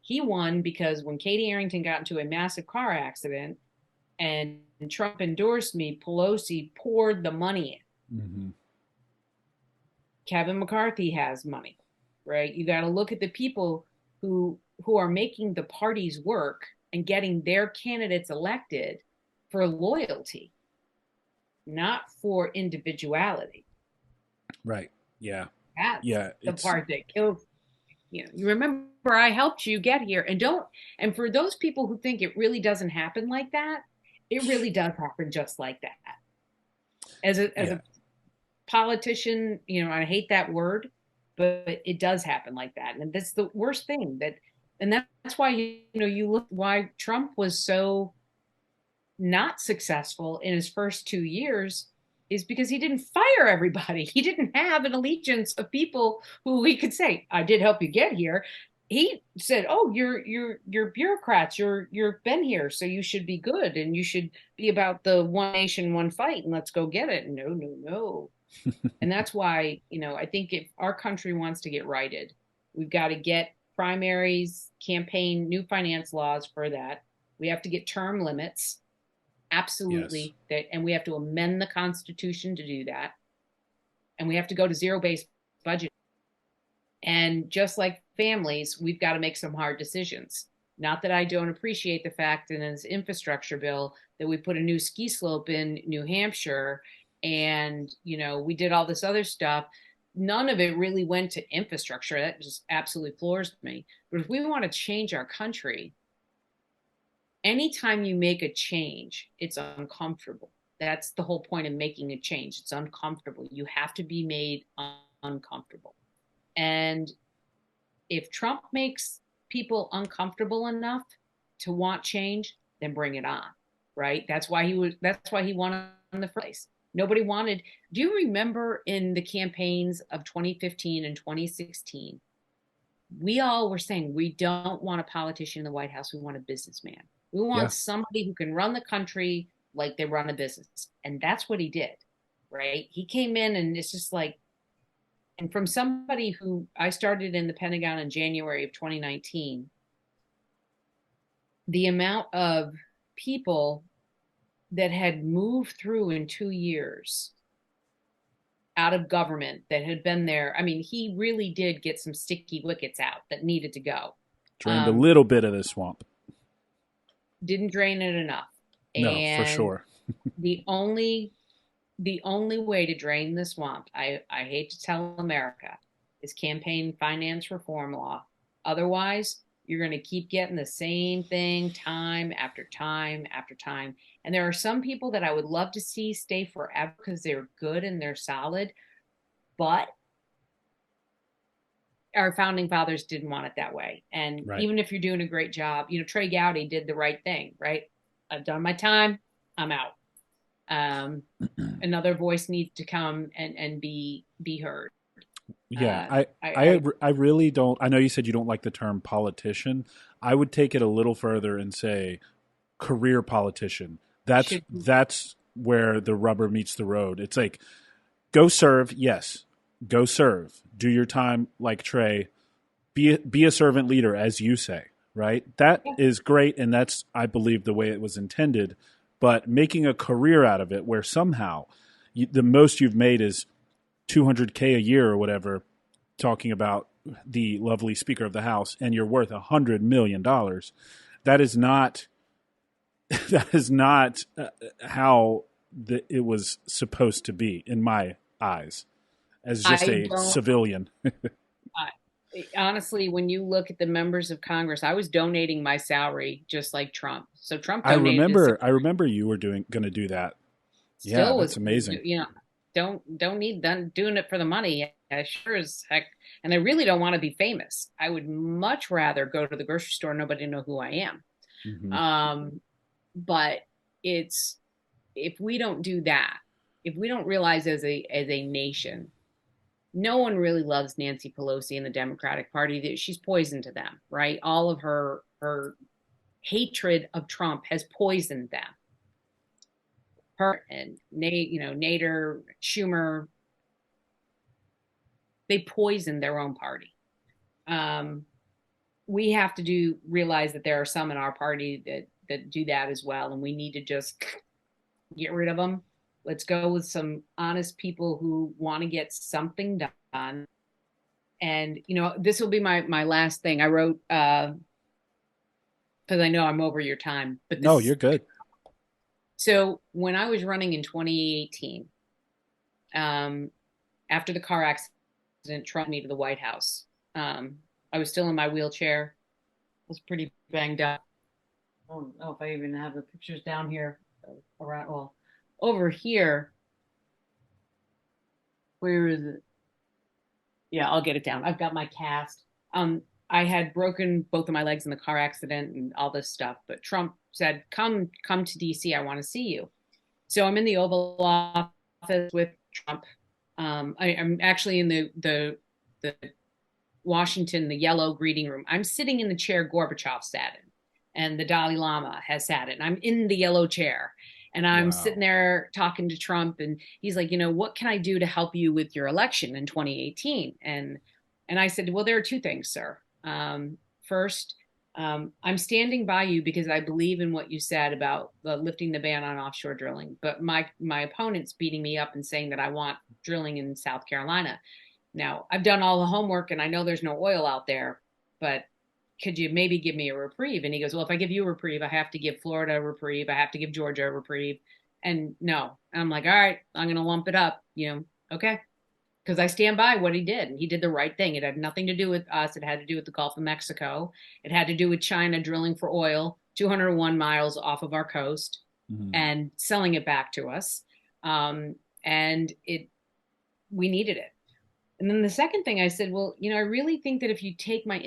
He won because when Katie Arrington got into a massive car accident and Trump endorsed me, Pelosi poured the money in. Mm-hmm. Kevin McCarthy has money, right? You got to look at the people who are making the parties work and getting their candidates elected for loyalty, not for individuality. Right. Yeah. That's Yeah. the It's part that kills. You remember I helped you get here, and for those people who think it really doesn't happen like that, it really does happen just like that. As a politician, I hate that word, but it does happen like that. And that's the worst thing and that's why, you look why Trump was so not successful in his first 2 years is because he didn't fire everybody. He didn't have an allegiance of people who he could say, "I did help you get here." He said, "Oh, you're bureaucrats. You're been here, so you should be good, and you should be about the one nation, one fight, and let's go get it." No, no, no. And that's why, I think if our country wants to get righted, we've got to get primaries, campaign, new finance laws for that. We have to get term limits, Yes. absolutely, that, and we have to amend the Constitution to do that. And we have to go to zero-based budget. And just like families, we've got to make some hard decisions. Not that I don't appreciate the fact in this infrastructure bill that we put a new ski slope in New Hampshire, and we did all this other stuff. None of it really went to infrastructure. That just absolutely floors me. But if we want to change our country, anytime you make a change, it's uncomfortable. That's the whole point of making a change. It's uncomfortable. You have to be made uncomfortable. And if Trump makes people uncomfortable enough to want change, then bring it on, right? That's why he won in the first place. Nobody wanted. Do you remember in the campaigns of 2015 and 2016, we all were saying we don't want a politician in the White House, we want a businessman. We want Yeah. somebody who can run the country like they run a business. And that's what he did, right? He came in and it's just like, and from somebody who I started in the Pentagon in January of 2019, the amount of people that had moved through in 2 years out of government that had been there. I mean, he really did get some sticky wickets out that needed to go. Drained a Um, little bit of the swamp. didn't drain it enough. No, for And sure. the only the only way to drain the swamp, I hate to tell America, is campaign finance reform law. Otherwise, you're going to keep getting the same thing time after time after time. And there are some people that I would love to see stay forever because they're good and they're solid. But our founding fathers didn't want it that way. And Right. even if you're doing a great job, Trey Gowdy did the right thing, right? I've done my time, I'm out. Um, Another voice needs to come and be heard. Yeah, Uh, I, I, I I I really don't. I know you said you don't like the term politician. I would take it a little further and say career politician. That's should that's where the rubber meets the road. It's like go serve, yes, go serve, do your time like Trey. Be a servant leader, as you say, right? That yeah, is great, and that's I believe the way it was intended. But making a career out of it, where somehow the most you've made is 200K a year or whatever, talking about the lovely Speaker of the House, and you're worth $100 million. That is not that is not how it was supposed to be in my eyes as just I a don't. civilian. Honestly, when you look at the members of Congress, I was donating my salary just like Trump. So Trump I donated his remember I salary. remember you were going to do that. Yeah, Still that's was, amazing. don't need done doing it for the money. I sure as heck, and I really don't want to be famous. I would much rather go to the grocery store and nobody know who I am. Hmm. Um, but it's if we don't do that, if we don't realize as a nation, no one really loves Nancy Pelosi and the Democratic Party. That she's poison to them, right? All of her hatred of Trump has poisoned them. Her and Nader, Schumer, they poisoned their own party. Um, we have to realize that there are some in our party that do that as well, and we need to just get rid of them. Let's go with some honest people who want to get something done. And this will be my last thing. I wrote because I know I'm over your time, but No, this you're is good. so when I was running in 2018, um, after the car accident trucked me to the White House. I was still in my wheelchair. I was pretty banged up. I don't know if I even have the pictures down here around. Well, over here, where is it? Yeah, I'll get it down. I've got my cast. I had broken both of my legs in the car accident and all this stuff. But Trump said, "Come to DC. I want to see you." So I'm in the Oval Office. office with Trump. I'm actually in the Washington, the yellow greeting room. I'm sitting in the chair Gorbachev sat in, and the Dalai Lama has sat in. I'm in the yellow chair, and I'm sitting Wow. there talking to Trump, and he's like, what can I do to help you with your election in 2018? And I said, well, there are two things, sir. First, I'm standing by you because I believe in what you said about lifting the ban on offshore drilling. But my opponent's beating me up and saying that I want drilling in South Carolina. Now, I've done all the homework and I know there's no oil out there, but could you maybe give me a reprieve? And he goes, well, if I give you a reprieve, I have to give Florida a reprieve. I have to give Georgia a reprieve. And no, and I'm like, all right, I'm going to lump it up, okay. Because I stand by what he did. And he did the right thing. It had nothing to do with us. It had to do with the Gulf of Mexico. It had to do with China drilling for oil 201 miles off of our coast Mhm. and selling it back to us. And we needed it. And then the second thing I said, well, I really think that if you take my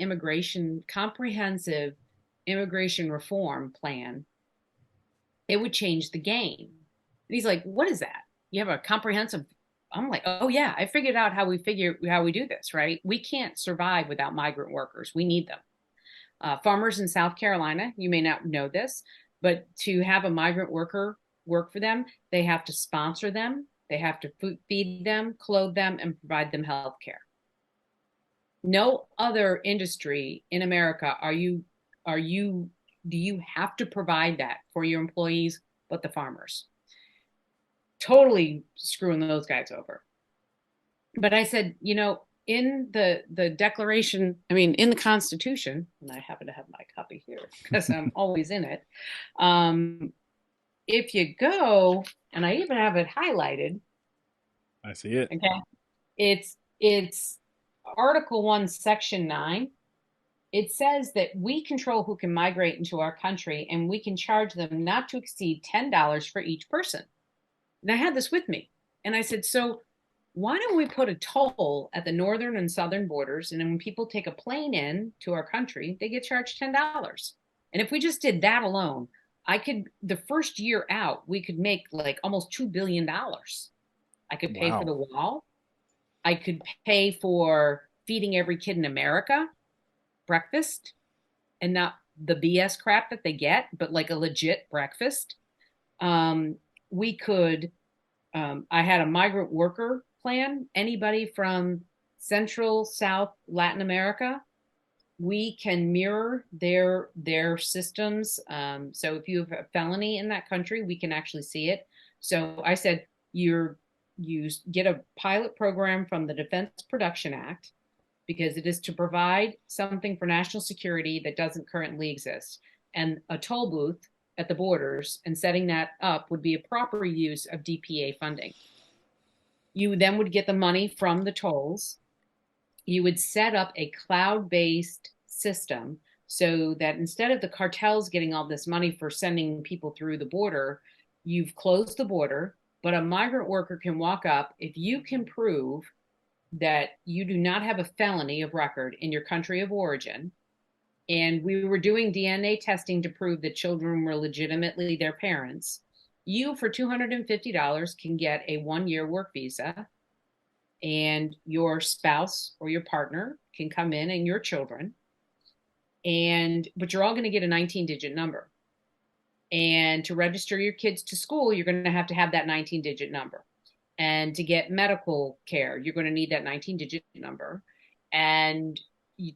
comprehensive immigration reform plan, it would change the game. And he's like, what is that? You have a comprehensive. I'm like, oh yeah, I figured out how we do this, right? We can't survive without migrant workers. We need them. Farmers in South Carolina, you may not know this, but to have a migrant worker work for them, they have to sponsor them, they have to feed them, clothe them, and provide them health care. No other industry in America are you do you have to provide that for your employees but the farmers. Totally screwing those guys over. But I said, in the declaration, I mean, in the Constitution, and I happen to have my copy here because I'm always in it. Um, if you go, and I even have it highlighted, I see it. okay, it's Article 1, Section 9. It says that we control who can migrate into our country, and we can charge them not to exceed $10 for each person. And I had this with me, and I said, so why don't we put a toll at the northern and southern borders? And then when people take a plane in to our country, they get charged $10. And if we just did that alone, the first year out, we could make like almost $2 billion. I could pay for Wow. the wall. I could pay for feeding every kid in America breakfast and not the BS crap that they get, but like a legit breakfast. Um, we could I had a migrant worker plan. Anybody from Central, South, Latin America, we can mirror their systems. So if you have a felony in that country, we can actually see it. So I said, you get a pilot program from the Defense Production Act because it is to provide something for national security that doesn't currently exist. And a toll booth at the borders and setting that up would be a proper use of DPA funding. You then would get the money from the tolls. You would set up a cloud-based system so that instead of the cartels getting all this money for sending people through the border, you've closed the border, but a migrant worker can walk up. If you can prove that you do not have a felony of record in your country of origin, and we were doing DNA testing to prove that children were legitimately their parents, you for $250 can get a 1-year work visa, and your spouse or your partner can come in and your children, but you're all going to get a 19-digit number. And to register your kids to school, you're going to have that 19-digit number. And to get medical care, you're going to need that 19-digit number. And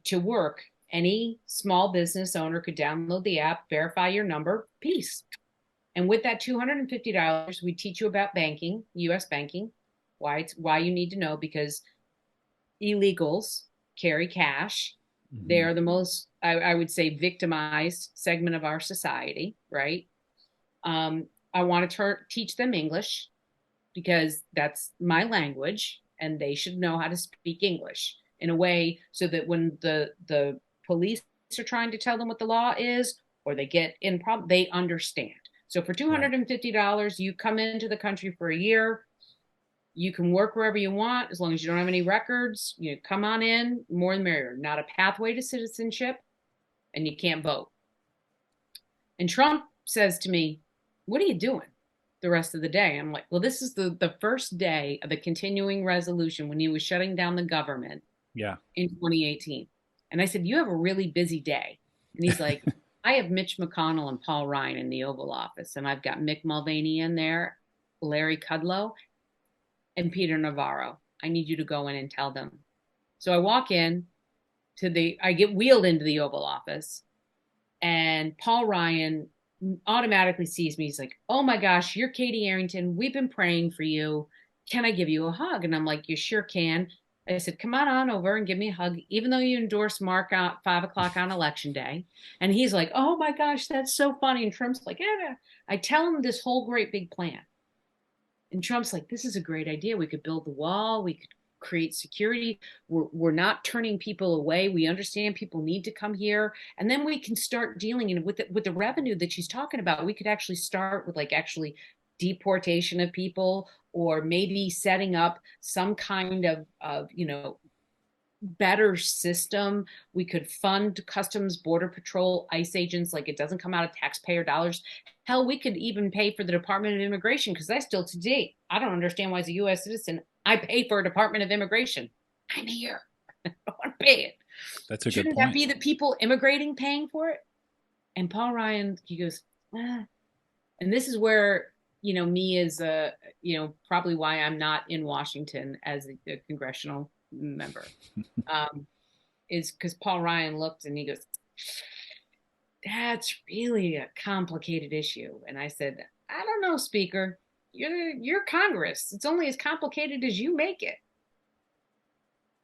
to work, any small business owner could download the app, verify your number, peace. And with that $250, we teach you about banking, US banking, why you need to know, because illegals carry cash. Hmm. They're the most, I would say, victimized segment of our society, right? I want to teach them English because that's my language and they should know how to speak English in a way so that when the police are trying to tell them what the law is or they get in problem, they understand. So for Right. $250, you come into the country for a year. You can work wherever you want as long as you don't have any records. You come on in, more the merrier. Not a pathway to citizenship, and you can't vote. And Trump says to me, "What are you doing?" the rest of the day. I'm like, well, this is the first day of the continuing resolution when he was shutting down the government Yeah. in 2018. And I said, you have a really busy day. And he's like, I have Mitch McConnell and Paul Ryan in the Oval Office, and I've got Mick Mulvaney in there, Larry Kudlow, and Peter Navarro. I need you to go in and tell them. So I walk in I get wheeled into the Oval Office, and Paul Ryan automatically sees me. He's like, oh my gosh, you're Katie Arrington. We've been praying for you. Can I give you a hug? And I'm like, you sure can. I said, come on over and give me a hug, even though you endorsed Mark at 5 o'clock on election day. And he's like, oh my gosh, that's so funny. And Trump's like, yeah. I tell him this whole great big plan. And Trump's like, this is a great idea. We could build the wall. We could create security. We're not turning people away. We understand people need to come here. And then we can start dealing with the revenue that she's talking about. We could actually start with like actually deportation of people, or maybe setting up some kind of better system. We could fund Customs, Border Patrol, ICE agents, like it doesn't come out of taxpayer dollars. Hell, we could even pay for the Department of Immigration, because I still to date, I don't understand why as a U.S. citizen, I pay for a Department of Immigration. I'm here. I don't want to pay it. That's a good Shouldn't that point. be the people immigrating paying for it? And Paul Ryan, he goes, ah. And this is where, me as probably why I'm not in Washington as a congressional member, is because Paul Ryan looked and he goes, that's really a complicated issue. And I said, I don't know, Speaker. You're Congress. It's only as complicated as you make it.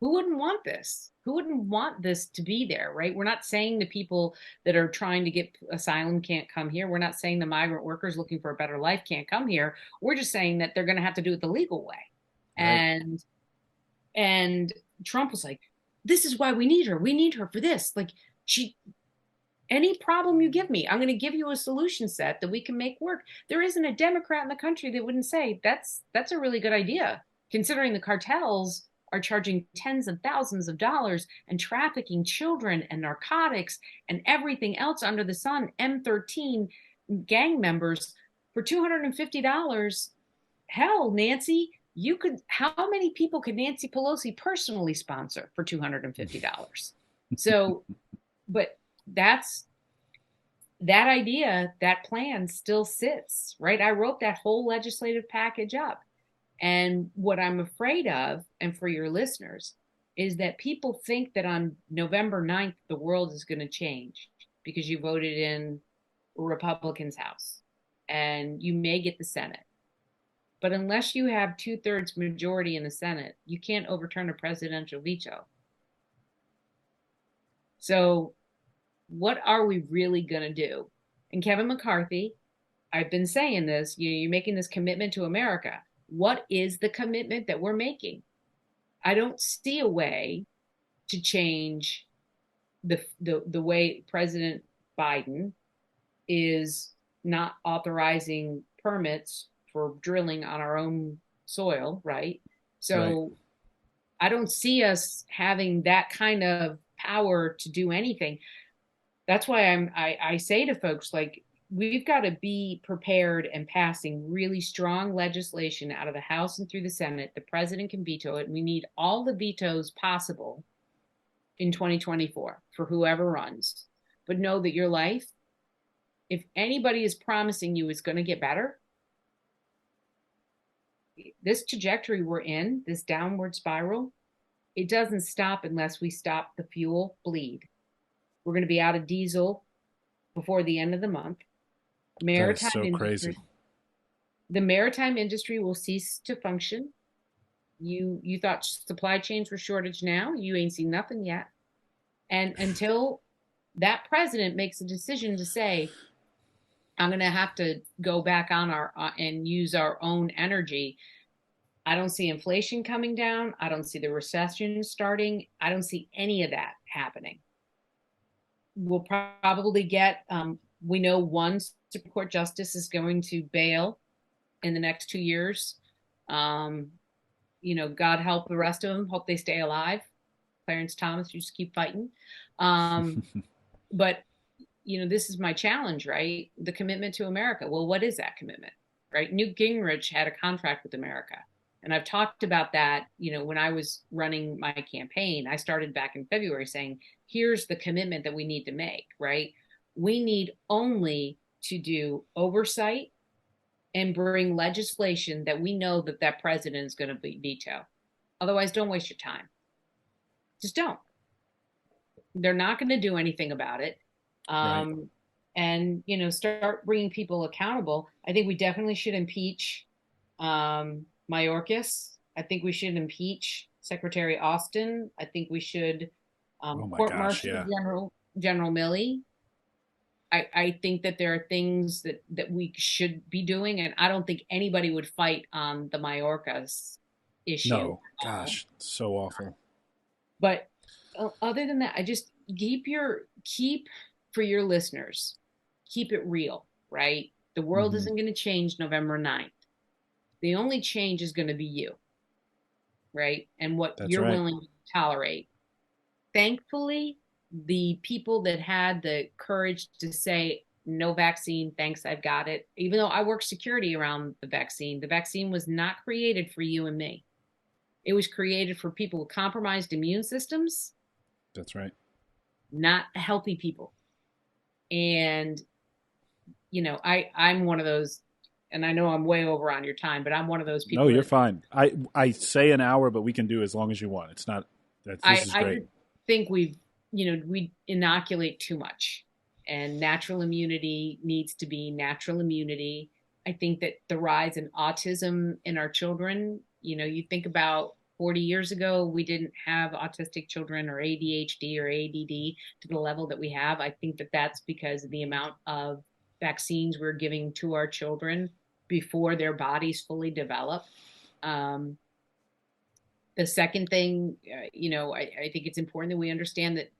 Who wouldn't want this? Who wouldn't want this to be there, right? We're not saying the people that are trying to get asylum can't come here. We're not saying the migrant workers looking for a better life can't come here. We're just saying that they're going to have to do it the legal way. Right. And Trump was like, this is why we need her. We need her for this. Like, any problem you give me, I'm going to give you a solution set that we can make work. There isn't a Democrat in the country that wouldn't say that's a really good idea, considering the cartels are charging tens of thousands of dollars and trafficking children and narcotics and everything else under the sun, M13 gang members for $250. Hell, Nancy, how many people could Nancy Pelosi personally sponsor for $250? So, but that idea, that plan still sits, right? I wrote that whole legislative package up. And what I'm afraid of, and for your listeners, is that people think that on November 9th, the world is going to change because you voted in Republicans' House and you may get the Senate. But unless you have 2/3 majority in the Senate, you can't overturn a presidential veto. So what are we really going to do? And Kevin McCarthy, I've been saying this, you're making this commitment to America. What is the commitment that we're making? I don't see a way to change the way President Biden is not authorizing permits for drilling on our own soil, right? So Right. I don't see us having that kind of power to do anything. That's why I say to folks, like, we've got to be prepared and passing really strong legislation out of the House and through the Senate. The president can veto it. We need all the vetoes possible in 2024 for whoever runs. But know that your life, if anybody is promising you it's going to get better, this trajectory we're in, this downward spiral, it doesn't stop unless we stop the fuel bleed. We're going to be out of diesel before the end of the month. That is so crazy. The maritime industry will cease to function. You thought supply chains were shortage now, you ain't seen nothing yet. And until that president makes a decision to say, I'm going to have to go back on and use our own energy, I don't see inflation coming down. I don't see the recession starting. I don't see any of that happening. We'll probably get, we know one Supreme Court justice is going to bail in the next 2 years. God help the rest of them. Hope they stay alive. Clarence Thomas, you just keep fighting. But this is my challenge, right? The commitment to America. Well, what is that commitment, right? Newt Gingrich had a contract with America. And I've talked about that, when I was running my campaign. I started back in February saying, here's the commitment that we need to make, right? We need only to do oversight and bring legislation that we know that president is going to veto. Otherwise, don't waste your time. Just don't. They're not going to do anything about it. Right. And, start bringing people accountable. I think we definitely should impeach Mayorkas. I think we should impeach Secretary Austin. I think we should Oh my court gosh. martial Yeah. General Milley. I think that there are things that we should be doing, and I don't think anybody would fight on the Mayorkas issue. No. Gosh. So awful. But other than that, I just keep for your listeners, keep it real, right? The world Mm-hmm. isn't going to change November 9th. The only change is going to be you, right? And what That's you're right. willing to tolerate. Thankfully, the people that had the courage to say, no vaccine, thanks, I've got it. Even though I work security around the vaccine was not created for you and me. It was created for people with compromised immune systems, That's right. not healthy people. And, I'm one of those, and I know I'm way over on your time, but I'm one of those No, people you're that fine. I say an hour, but we can do as long as you want. It's not that this is I great. just think we inoculate too much, and natural immunity needs to be natural immunity. I think that the rise in autism in our children, you think about 40 years ago, we didn't have autistic children or ADHD or ADD to the level that we have. I think that that's because of the amount of vaccines we're giving to our children before their bodies fully develop. Um, the second thing, I think it's important that we understand that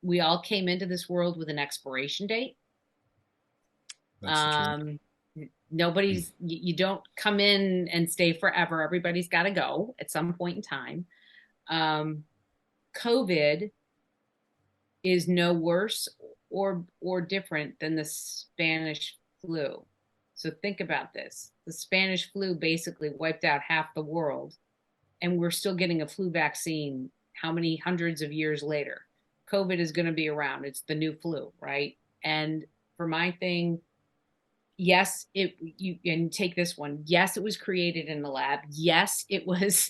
we all came into this world with an expiration date. That's the truth. Um, you don't come in and stay forever. Everybody's got to go at some point in time. Um, COVID is no worse or different than the Spanish flu. So think about this. The Spanish flu basically wiped out half the world, and we're still getting a flu vaccine how many hundreds of years later. COVID is going to be around. It's the new flu, right? And for my thing, yes, you and take this one. Yes, it was created in the lab. Yes, it was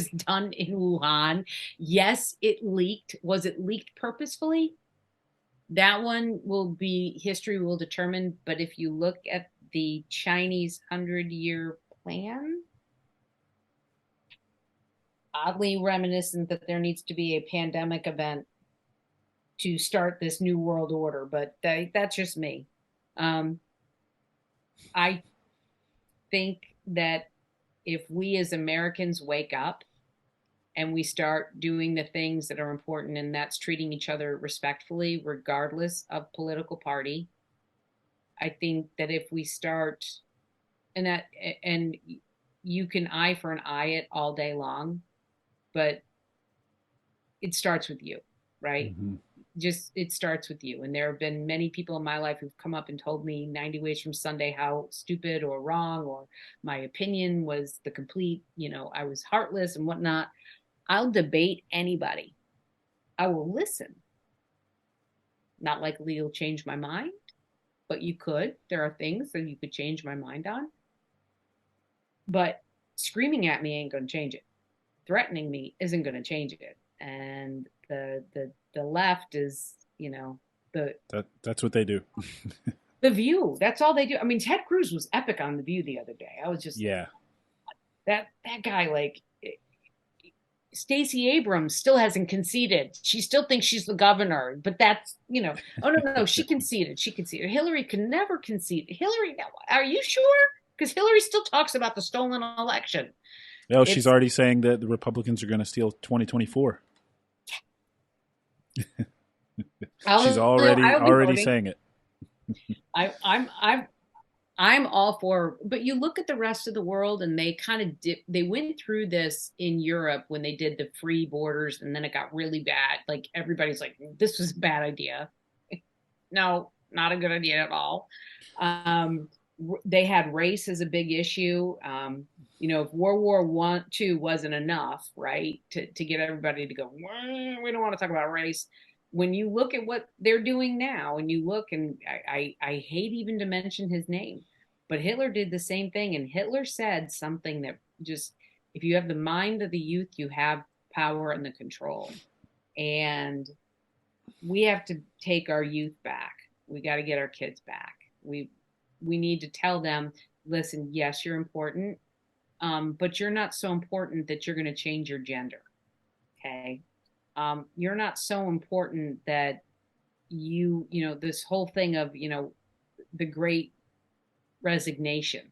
done in Wuhan. Yes, it leaked. Was it leaked purposefully? That one will be history will determine. But if you look at the Chinese 100-year plan, oddly reminiscent that there needs to be a pandemic event to start this new world order, but that's just me. Um, I think that if we as Americans wake up and we start doing the things that are important, and that's treating each other respectfully, regardless of political party, I think that if we start and that and you can eye for an eye it all day long, but it starts with you, right? Mm-hmm. Just it starts with you. And there have been many people in my life who've come up and told me 90 ways from Sunday how stupid or wrong or my opinion was the complete, I was heartless and whatnot. I'll debate anybody. I will listen. Not likely you'll change my mind, but you could. There are things that you could change my mind on. But screaming at me ain't going to change it. Threatening me isn't going to change it. And the left is, the That's what they do. the View. That's all they do. I mean, Ted Cruz was epic on the View the other day. I was just like, Yeah. that guy, like Stacey Abrams still hasn't conceded. She still thinks she's the governor, but that's, oh no, she conceded. She conceded. Hillary can never concede. Hillary, are you sure? Because Hillary still talks about the stolen election. No, she's It's already saying that the Republicans are going to steal 2024. She's I'll be already voting. saying it. I'm all for, but you look at the rest of the world and they kind of they went through this in Europe when they did the free borders, and then it got really bad. Like everybody's like, this was a bad idea. No, not a good idea at all. they had race as a big issue. If World War One, two wasn't enough, right, to get everybody to go, we don't want to talk about race. When you look at what they're doing now, and you look, and I hate even to mention his name, but Hitler did the same thing, and Hitler said something that just, if you have the mind of the youth, you have power and the control, and we have to take our youth back. We got to get our kids back. We need to tell them, listen, yes, you're important, but you're not so important that you're going to change your gender. Okay. You're not so important that this whole thing of, the great resignation.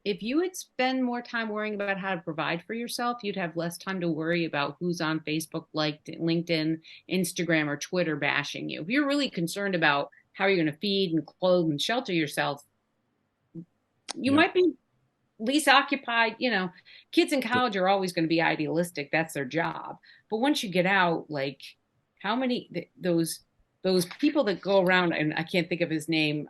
If you would spend more time worrying about how to provide for yourself, you'd have less time to worry about who's on Facebook, like LinkedIn, Instagram, or Twitter bashing you. If you're really concerned about how you're going to feed and clothe and shelter yourself, you might be least occupied. Kids in college are always going to be idealistic. That's their job. But once you get out, like, how many those people that go around, and I can't think of his name,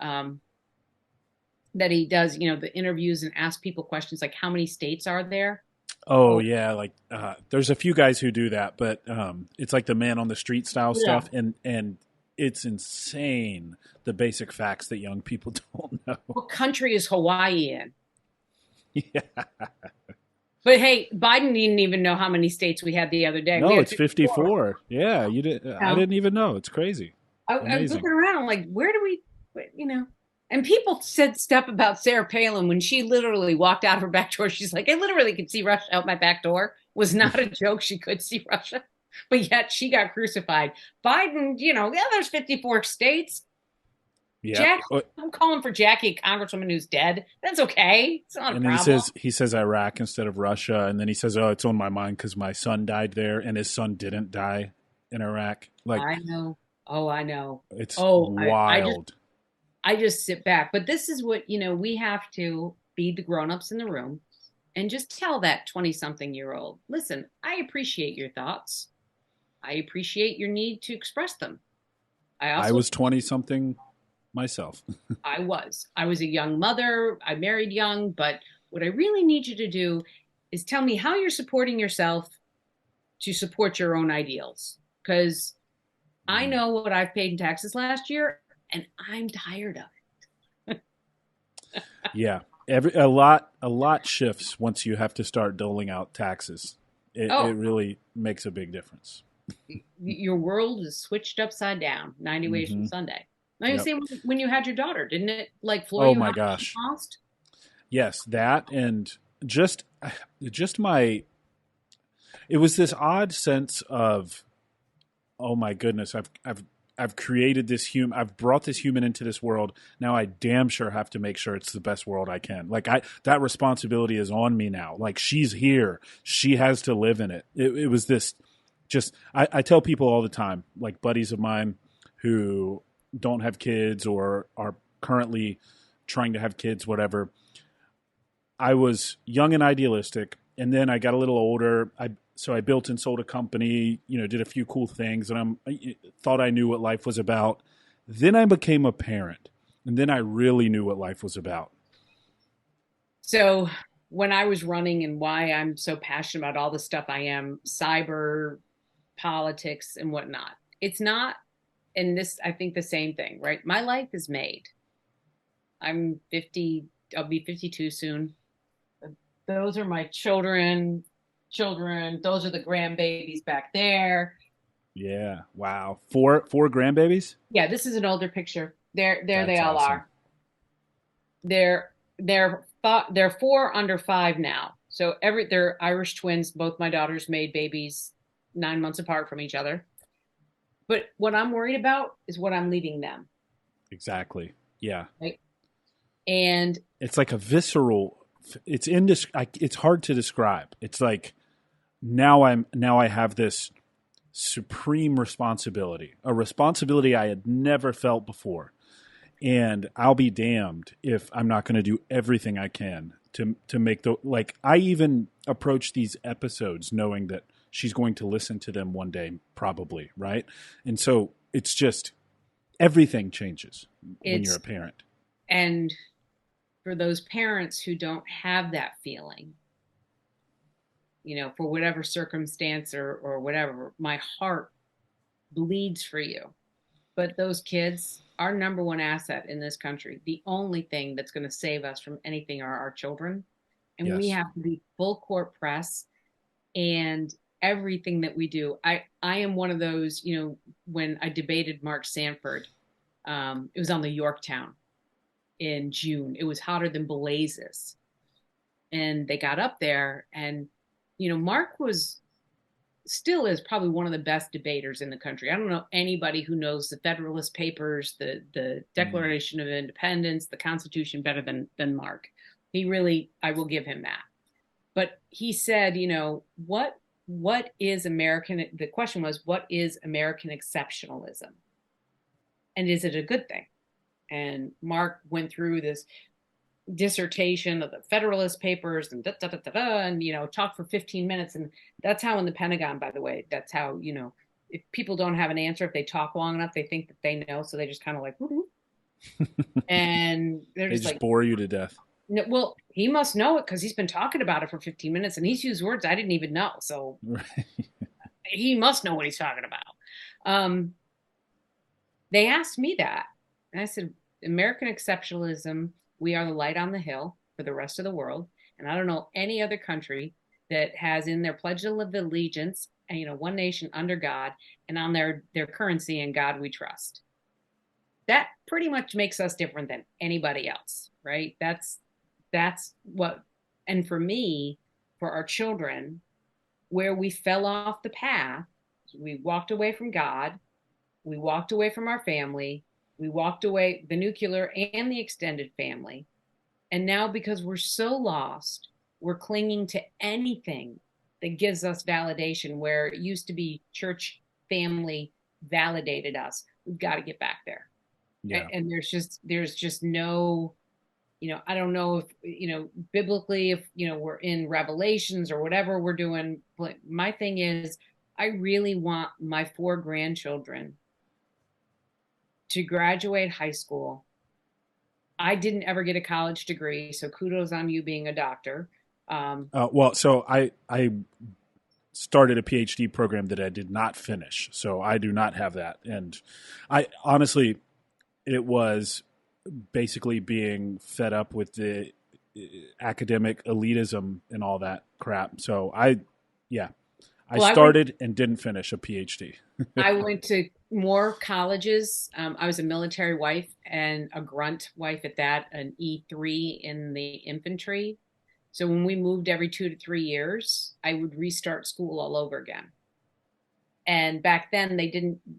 that he does, the interviews and ask people questions like, how many states are there? Oh yeah, like there's a few guys who do that, but it's like the man on the street style stuff, and it's insane, the basic facts that young people don't know. What country is Hawaii in? Yeah. But hey, Biden didn't even know how many states we had the other day. No, it's 54. Yeah, you did. I didn't even know. It's crazy. I was looking around like, where do we, and people said stuff about Sarah Palin when she literally walked out of her back door. She's like, I literally could see Russia out my back door. Was not a joke. She could see Russia, but yet she got crucified. Biden, there's 54 states. Yeah. I'm calling for Jackie, a congresswoman who's dead. That's okay. It's not a problem. He says Iraq instead of Russia, and then he says, "Oh, it's on my mind because my son died there, and his son didn't die in Iraq." Like, I know. Oh, I know. It's wild. I just sit back. But this is what, we have to be the grown-ups in the room and just tell that 20-something-year-old, listen, I appreciate your thoughts. I appreciate your need to express them. I was 20-something myself. I was a young mother. I married young, but what I really need you to do is tell me how you're supporting yourself to support your own ideals. Because I know what I've paid in taxes last year, and I'm tired of it. Yeah. A lot shifts once you have to start doling out taxes. It really makes a big difference. Your world is switched upside down 90 ways from Sunday. Now, you see, when you had your daughter, didn't it floor you? Oh my gosh! Yes, that, and just my. It was this odd sense of, oh my goodness! I've created this human. I've brought this human into this world. Now I damn sure have to make sure it's the best world I can. That responsibility is on me now. Like, she's here. She has to live in it. It was this. Just I tell people all the time, like buddies of mine who don't have kids or are currently trying to have kids, whatever. I was young and idealistic, and then I got a little older. So I built and sold a company, did a few cool things, and I thought I knew what life was about. Then I became a parent, and then I really knew what life was about. So when I was running, and why I'm so passionate about all the stuff I am, cyber, politics, and whatnot, it's not. And this, I think the same thing, right? My life is made. I'm 50. I'll be 52 soon. Those are my children. Those are the grandbabies back there. Yeah. Wow. Four grandbabies? Yeah. This is an older picture. There they all awesome. are. They're 4 under 5 now. So they're Irish twins. Both my daughters made babies 9 months apart from each other. But what I'm worried about is what I'm leaving them. Exactly. Yeah. Right? And it's like a visceral. It's hard to describe. It's like now I have this supreme responsibility, a responsibility I had never felt before, and I'll be damned if I'm not going to do everything I can to make I even approach these episodes knowing that she's going to listen to them one day, probably, right? And so it's just everything changes when you're a parent. And for those parents who don't have that feeling, for whatever circumstance or whatever, my heart bleeds for you. But those kids, our number one asset in this country, the only thing that's going to save us from anything are our children. And we Yes. have to be full court press and everything that we do. I am one of those, when I debated Mark Sanford, it was on the Yorktown in June. It was hotter than blazes. And they got up there and, Mark was still is probably one of the best debaters in the country. I don't know anybody who knows the Federalist Papers, the Mm. Declaration of Independence, the Constitution better than Mark. He really, I will give him that. But he said, what is American? The question was, what is American exceptionalism, and is it a good thing? And Mark went through this dissertation of the Federalist Papers and and talked for 15 minutes. And that's how in the Pentagon, by the way, that's how if people don't have an answer, if they talk long enough, they think that they know, so they just kind of like, woo-hoo. And they're They just just like, bore you to death. no, well, he must know it because he's been talking about it for 15 minutes and he's used words I didn't even know, so Right. he must know what he's talking about. um they asked me that, and I said, American exceptionalism, we are the light on the hill for the rest of the world. And I don't know any other country that has in their pledge of allegiance, one nation under God, and on their currency, in God we trust. That pretty much makes us different than anybody else, right? That's what. And for me, for our children, where we fell off the path, we walked away from God, we walked away from our family, we walked away the nuclear and the extended family. And now, because we're so lost, we're clinging to anything that gives us validation, where it used to be church family validated us. We've got to get back there. Yeah. And there's just no, I don't know if, biblically, if, we're in Revelations or whatever we're doing. But my thing is, I really want my 4 grandchildren to graduate high school. I didn't ever get a college degree, so kudos on you being a doctor. Well, so I started a PhD program that I did not finish, so I do not have that. And I honestly, it was basically being fed up with the academic elitism and all that crap. So yeah, I Well, I went started and didn't finish a PhD. I went to more colleges. I was a military wife and a grunt wife at that, an E3 in the infantry. So when we moved every 2 to 3 years, I would restart school all over again. And back then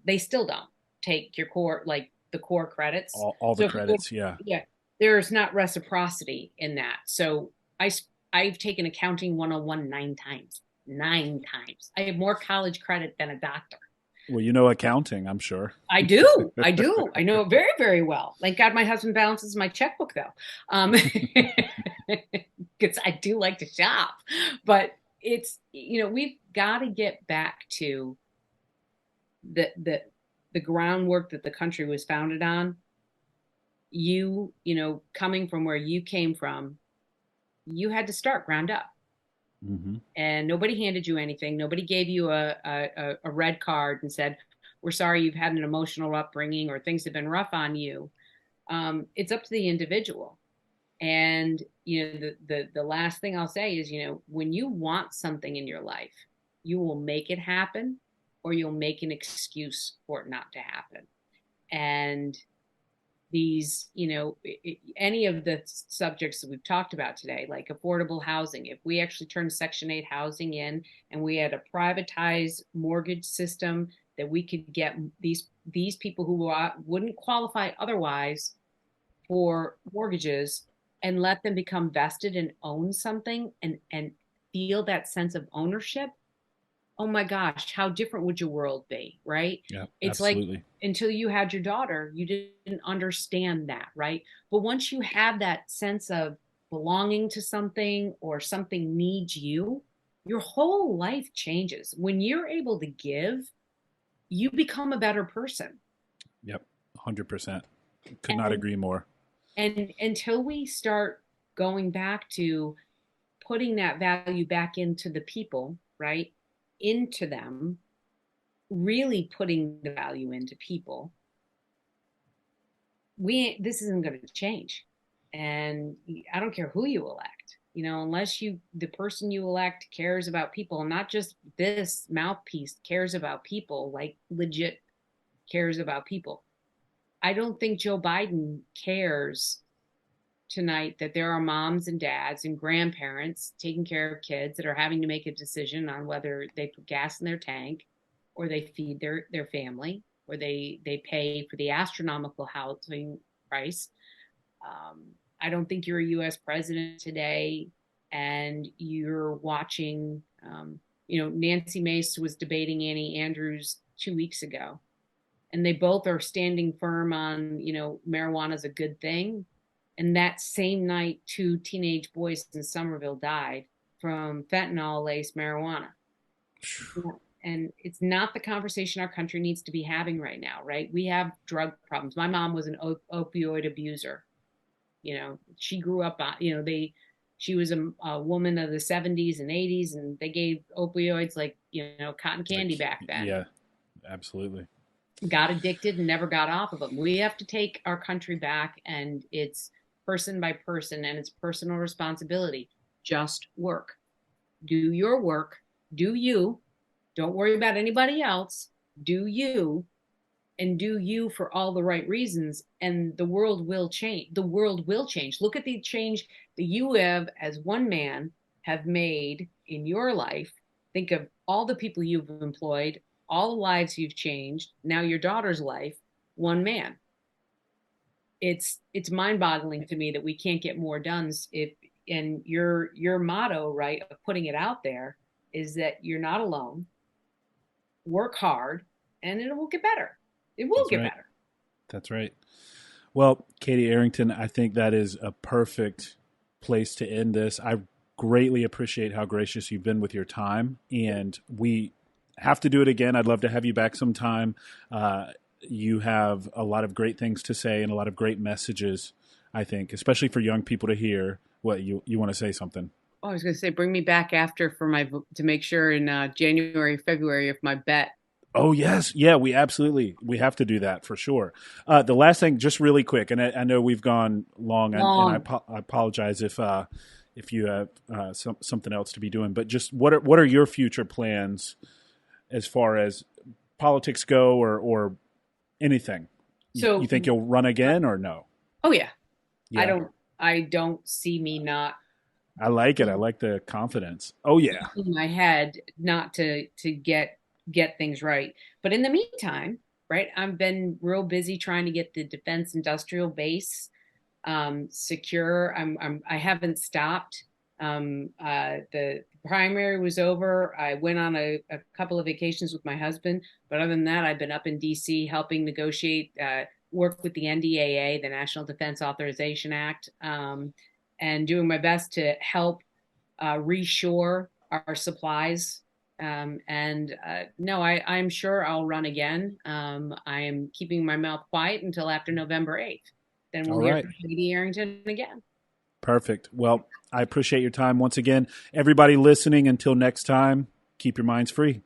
they still don't take your core, like the core credits. All the So if you go, credits, yeah. yeah, there's not reciprocity in that. So I've taken accounting 101 9 times. 9 times. I have more college credit than a doctor. Well, you know accounting, I'm sure. I do. I do. I know it very, very well. Thank God my husband balances my checkbook, though. Because I do like to shop. But we've got to get back to the groundwork that the country was founded on. Coming from where you came from, you had to start ground up. Mm-hmm. And nobody handed you anything. Nobody gave you a red card and said, we're sorry you've had an emotional upbringing or things have been rough on you. It's up to the individual. And the last thing I'll say is, when you want something in your life, you will make it happen, or you'll make an excuse for it not to happen. And these, any of the subjects that we've talked about today, like affordable housing, if we actually turned Section 8 housing in and we had a privatized mortgage system, that we could get these people who wouldn't qualify otherwise for mortgages, and let them become vested and own something, and feel that sense of ownership. Oh my gosh, how different would your world be, right? Yeah, It's like, absolutely. until you had your daughter, you didn't understand that, right? But once you have that sense of belonging to something, or something needs you, your whole life changes. When you're able to give, you become a better person. Yep, 100%. Could not And agree more. And until we start going back to putting that value back into the people, right? Into them, really putting the value into people, we this isn't going to change. And I don't care who you elect, unless the person you elect cares about people, not just this mouthpiece cares about people, like legit cares about people. I don't think Joe Biden cares tonight that there are moms and dads and grandparents taking care of kids that are having to make a decision on whether they put gas in their tank, or they feed their family, or they pay for the astronomical housing price. um, I don't think you're a US president today and you're watching, Nancy Mace was debating Annie Andrews 2 weeks ago, and they both are standing firm on, marijuana is a good thing. And that same night, two teenage boys in Somerville died from fentanyl laced marijuana. And it's not the conversation our country needs to be having right now, right? We have drug problems. My mom was an opioid abuser. She grew up on, she was a woman of the 70s and 80s, and they gave opioids like, cotton candy Like, back then. yeah, absolutely. Got addicted and never got off of them. We have to take our country back, and it's person by person, and it's personal responsibility. Just work. Do your work. Do you. Don't worry about anybody else. Do you, and do you for all the right reasons, and the world will change. The world will change. Look at the change that you have, as one man, have made in your life. Think of all the people you've employed, all the lives you've changed. Now your daughter's life, one man. It's mind-boggling to me that we can't get more done. If And your motto, right, of putting it out there, is that you're not alone. Work hard, and it will get better. It will That's get right. better. That's right. Well, Katie Arrington, I think that is a perfect place to end this. I greatly appreciate how gracious you've been with your time, and we have to do it again. I'd love to have you back sometime. You have a lot of great things to say and a lot of great messages, I think, especially for young people to hear. What you want to say something? Oh, I was going to say, bring me back after to make sure in January, February, if my bet. Oh yes, yeah, we have to do that for sure. The last thing, just really quick, and I know we've gone long, and Long. I apologize if you have something else to be doing, but just what are your future plans as far as politics go, or anything? You So, think you'll run again or no? oh yeah, I Yeah, don't, I don't see me not I like it. I like the confidence. Oh yeah, in my head not to get things right. But in the meantime, right, I've been real busy trying to get the defense industrial base secure. I haven't stopped. The primary was over. I went on a couple of vacations with my husband, but other than that, I've been up in DC helping negotiate, work with the NDAA, the National Defense Authorization Act, and doing my best to help reshore our supplies. And no, I'm sure I'll run again. I am keeping my mouth quiet until after November 8th. Then we'll all hear right. from Lady Arrington again. Perfect. Well, I appreciate your time once again. Everybody listening, until next time, keep your minds free.